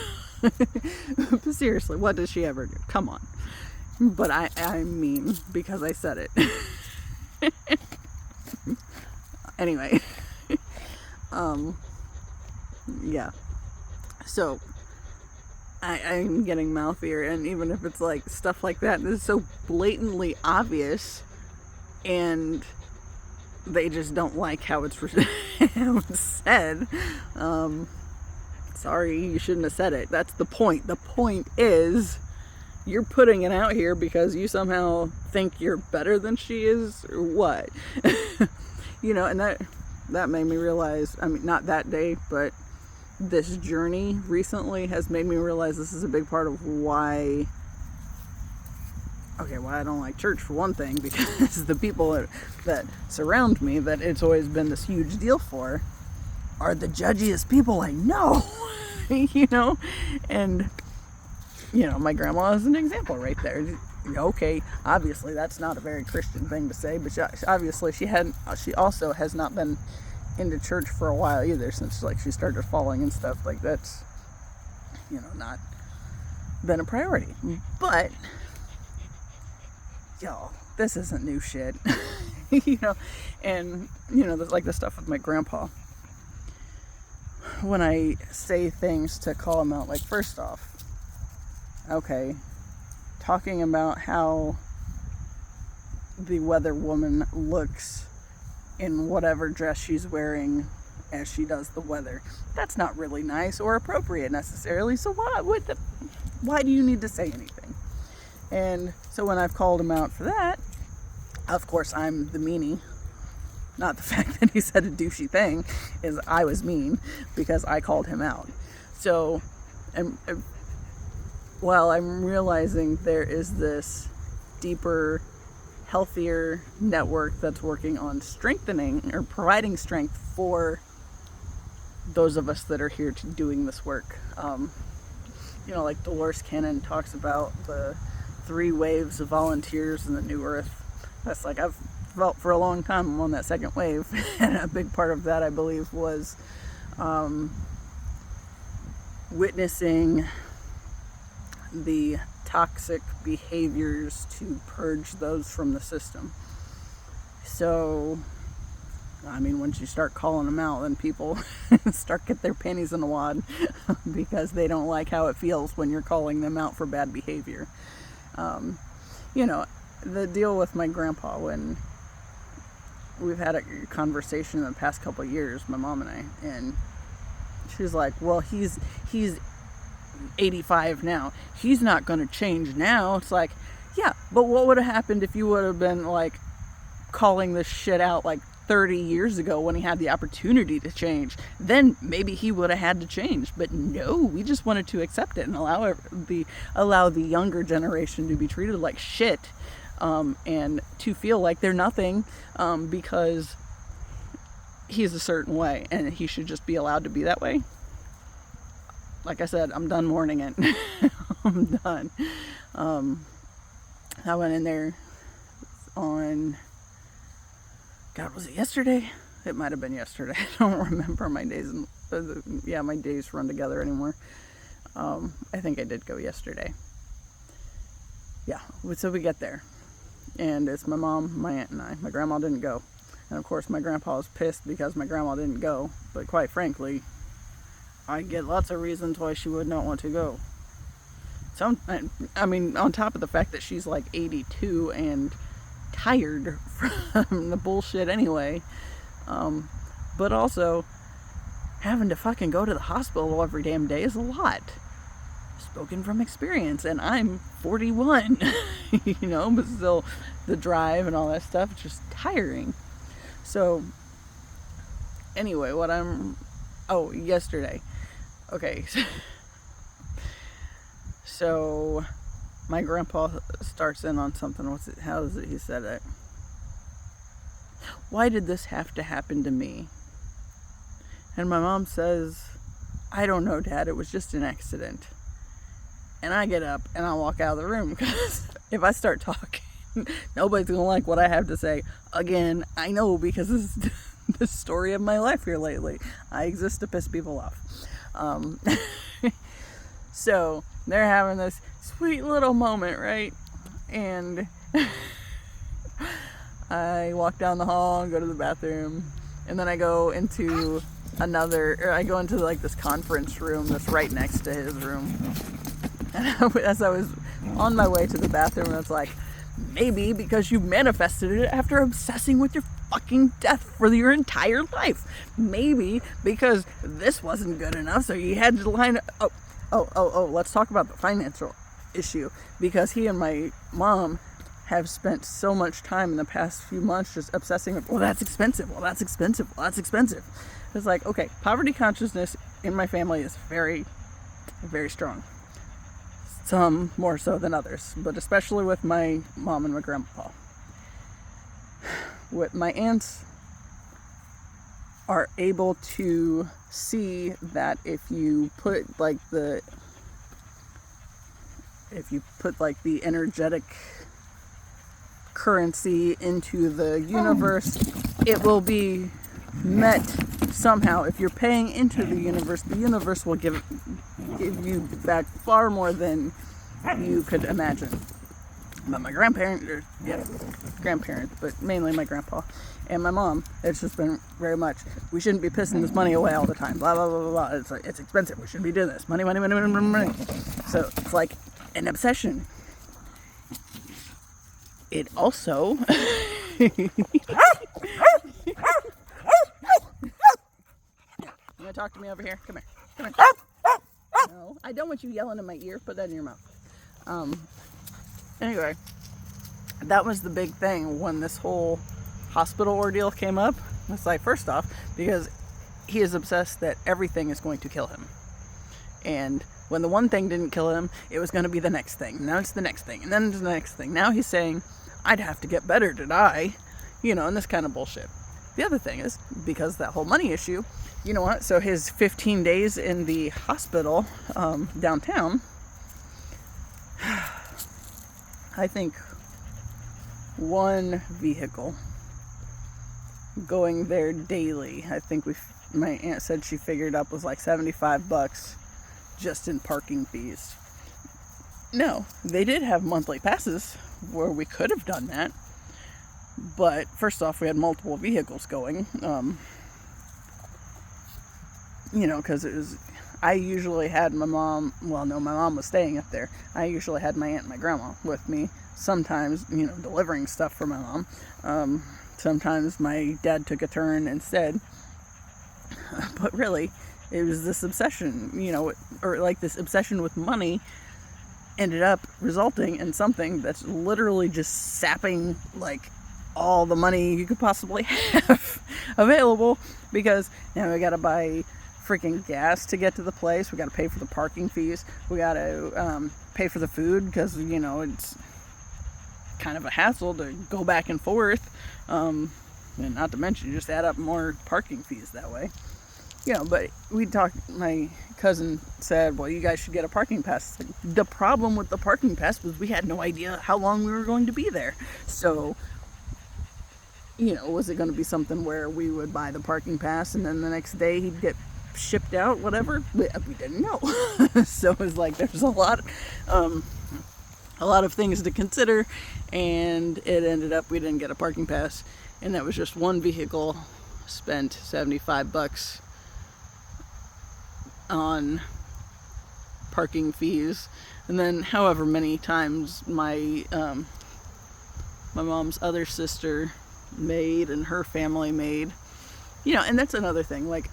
seriously, what does she ever do? Come on. But I mean, because I said it. Anyway, yeah, so I'm getting mouthier, and even if it's like stuff like that, this is so blatantly obvious, and they just don't like how it's said. Sorry, you shouldn't have said it. That's the point. The point is, you're putting it out here because you somehow think you're better than she is, or what? You know, and that made me realize, I mean, not that day, but this journey recently has made me realize this is a big part of why I don't like church, for one thing, because the people that surround me, that it's always been this huge deal for, are the judgiest people I know. You know, and you know, my grandma is an example right there. Okay, obviously that's not a very Christian thing to say, but she also has not been into church for a while either, since like she started falling and stuff. Like, that's, you know, not been a priority. But y'all, this isn't new shit. You know, and you know, like the stuff with my grandpa, when I say things to call him out, like, first off, okay, talking about how the weather woman looks in whatever dress she's wearing as she does the weather, that's not really nice or appropriate necessarily. So why do you need to say anything? And so when I've called him out for that, of course I'm the meanie. Not the fact that he said a douchey thing, is I was mean because I called him out. So, while I'm realizing there is this deeper, healthier network that's working on strengthening or providing strength for those of us that are here to doing this work. You know, like Dolores Cannon talks about the 3 waves of volunteers in the New Earth. That's like I've felt for a long time. I'm on that second wave, and a big part of that, I believe, was witnessing the toxic behaviors to purge those from the system. So, I mean, once you start calling them out, then people start get their panties in a wad because they don't like how it feels when you're calling them out for bad behavior. You know, the deal with my grandpa, when we've had a conversation in the past couple of years, my mom and I, and she's like, well, he's 85 now. He's not going to change now. It's like, yeah, but what would have happened if you would have been like calling this shit out like 30 years ago when he had the opportunity to change? Then maybe he would have had to change. But no, we just wanted to accept it and allow the younger generation to be treated like shit, and to feel like they're nothing, because he's a certain way and he should just be allowed to be that way. Like I said, I'm done mourning it. I'm done. I went in there on, God, was it yesterday? It might have been yesterday. I don't remember my days. My days run together anymore. I think I did go yesterday. Yeah, so we get there. And it's my mom, my aunt, and I. My grandma didn't go. And of course, my grandpa was pissed because my grandma didn't go. But quite frankly, I get lots of reasons why she would not want to go. I mean, on top of the fact that she's like 82 and tired from the bullshit anyway, but also having to fucking go to the hospital every damn day is a lot. Spoken from experience, and I'm 41, you know, but still the drive and all that stuff, it's just tiring. So anyway, yesterday. Okay. So my grandpa starts in on something. How is it he said it? Why did this have to happen to me? And my mom says, I don't know, Dad, it was just an accident. And I get up and I walk out of the room, because if I start talking, nobody's gonna like what I have to say. Again, I know, because this is the story of my life here lately. I exist to piss people off. So they're having this sweet little moment, right? And I walk down the hall and go to the bathroom, and then I go into like this conference room that's right next to his room. And as I was on my way to the bathroom, it's like, maybe because you manifested it after obsessing with your fucking death for your entire life. Maybe because this wasn't good enough, so you had to line up. Let's talk about the financial issue, because he and my mom have spent so much time in the past few months just obsessing with, well, that's expensive. It's like, okay, poverty consciousness in my family is very, very strong. Some more so than others, but especially with my mom and my grandpa. With my aunts are able to see that if you put the energetic currency into the universe, it will be met somehow. If you're paying into the universe will give you back far more than you could imagine. But my grandparents, but mainly my grandpa and my mom, it's just been very much, we shouldn't be pissing this money away all the time, blah blah blah blah blah. It's like, it's expensive, we shouldn't be doing this, money. So it's like an obsession. It also you wanna talk to me over here? Come here. No, I don't want you yelling in my ear. Put that in your mouth. Anyway, that was the big thing when this whole hospital ordeal came up. It's like, first off, because he is obsessed that everything is going to kill him. And when the one thing didn't kill him, it was going to be the next thing. Now it's the next thing, and then it's the next thing. Now he's saying, I'd have to get better to die, and this kind of bullshit. The other thing is, because that whole money issue, you know what? So his 15 days in the hospital downtown, I think one vehicle going there daily, I think my aunt said she figured up was like $75 just in parking fees. No, they did have monthly passes where we could have done that, but first off, we had multiple vehicles going, because I usually had my mom, well, no, my mom was staying up there. I usually had my aunt and my grandma with me, sometimes, delivering stuff for my mom. Sometimes my dad took a turn instead. But really, it was this obsession, or like this obsession with money ended up resulting in something that's literally just sapping like all the money you could possibly have available, because now we gotta buy freaking gas to get to the place, we gotta pay for the parking fees, we gotta pay for the food, because it's kind of a hassle to go back and forth, and not to mention just add up more parking fees that way. But we talked, my cousin said, well, you guys should get a parking pass. The problem with the parking pass was we had no idea how long we were going to be there. So, was it going to be something where we would buy the parking pass and then the next day he'd get shipped out, whatever? We didn't know. So it was like, there's a lot of things to consider, and it ended up we didn't get a parking pass, and that was just one vehicle spent $75 on parking fees, and then however many times my mom's other sister made and her family made, and that's another thing, like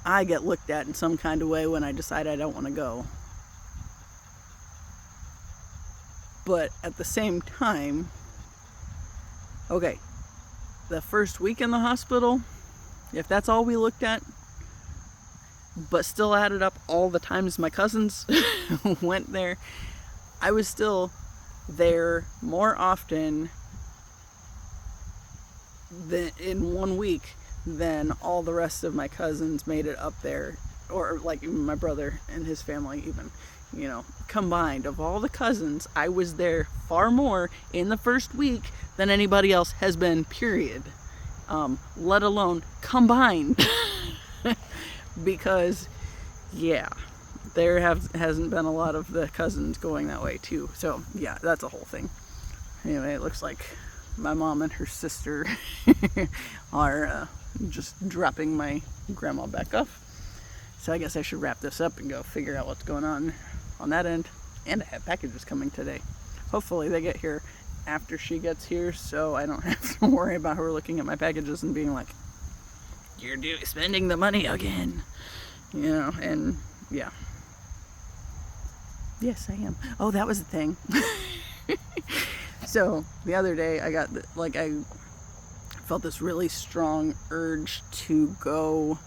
I get looked at in some kind of way when I decide I don't want to go, but at the same time, okay, the first week in the hospital, if that's all we looked at, but still added up all the times my cousins went there, I was still there more often than in 1 week than all the rest of my cousins made it up there, or like even my brother and his family even, combined. Of all the cousins, I was there far more in the first week than anybody else has been, period. Let alone combined. Because there hasn't been a lot of the cousins going that way too. So yeah, that's a whole thing. Anyway, it looks like my mom and her sister are just dropping my grandma back off. So I guess I should wrap this up and go figure out what's going on that end. And I have packages coming today. Hopefully they get here after she gets here, so I don't have to worry about her looking at my packages and being like, you're spending the money again, and yeah. Yes, I am. Oh, that was the thing. So the other day I felt this really strong urge to go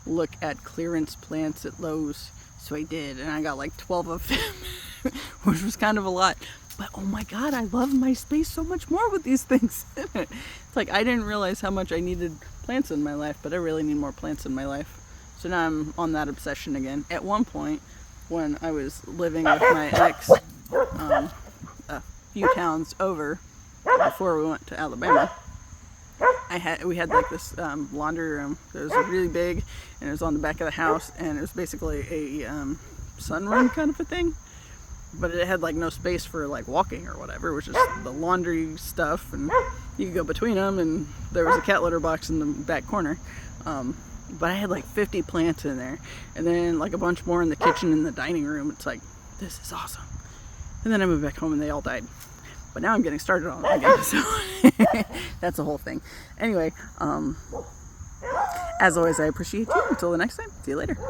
look at clearance plants at Lowe's, so I did, and I got like 12 of them, which was kind of a lot. But oh my god, I love my space so much more with these things in it. It's like I didn't realize how much I needed plants in my life, but I really need more plants in my life. So now I'm on that obsession again. At one point, when I was living with my ex a few towns over before we went to Alabama, we had like this laundry room. It was really big, and it was on the back of the house, and it was basically a sunroom kind of a thing. But it had like no space for like walking or whatever. It was just the laundry stuff, and you could go between them, and there was a cat litter box in the back corner. But I had like 50 plants in there, and then like a bunch more in the kitchen and the dining room. It's like, this is awesome. And then I moved back home and they all died. But now I'm getting started on it again, so that's the whole thing. Anyway, as always, I appreciate you. Until the next time, see you later.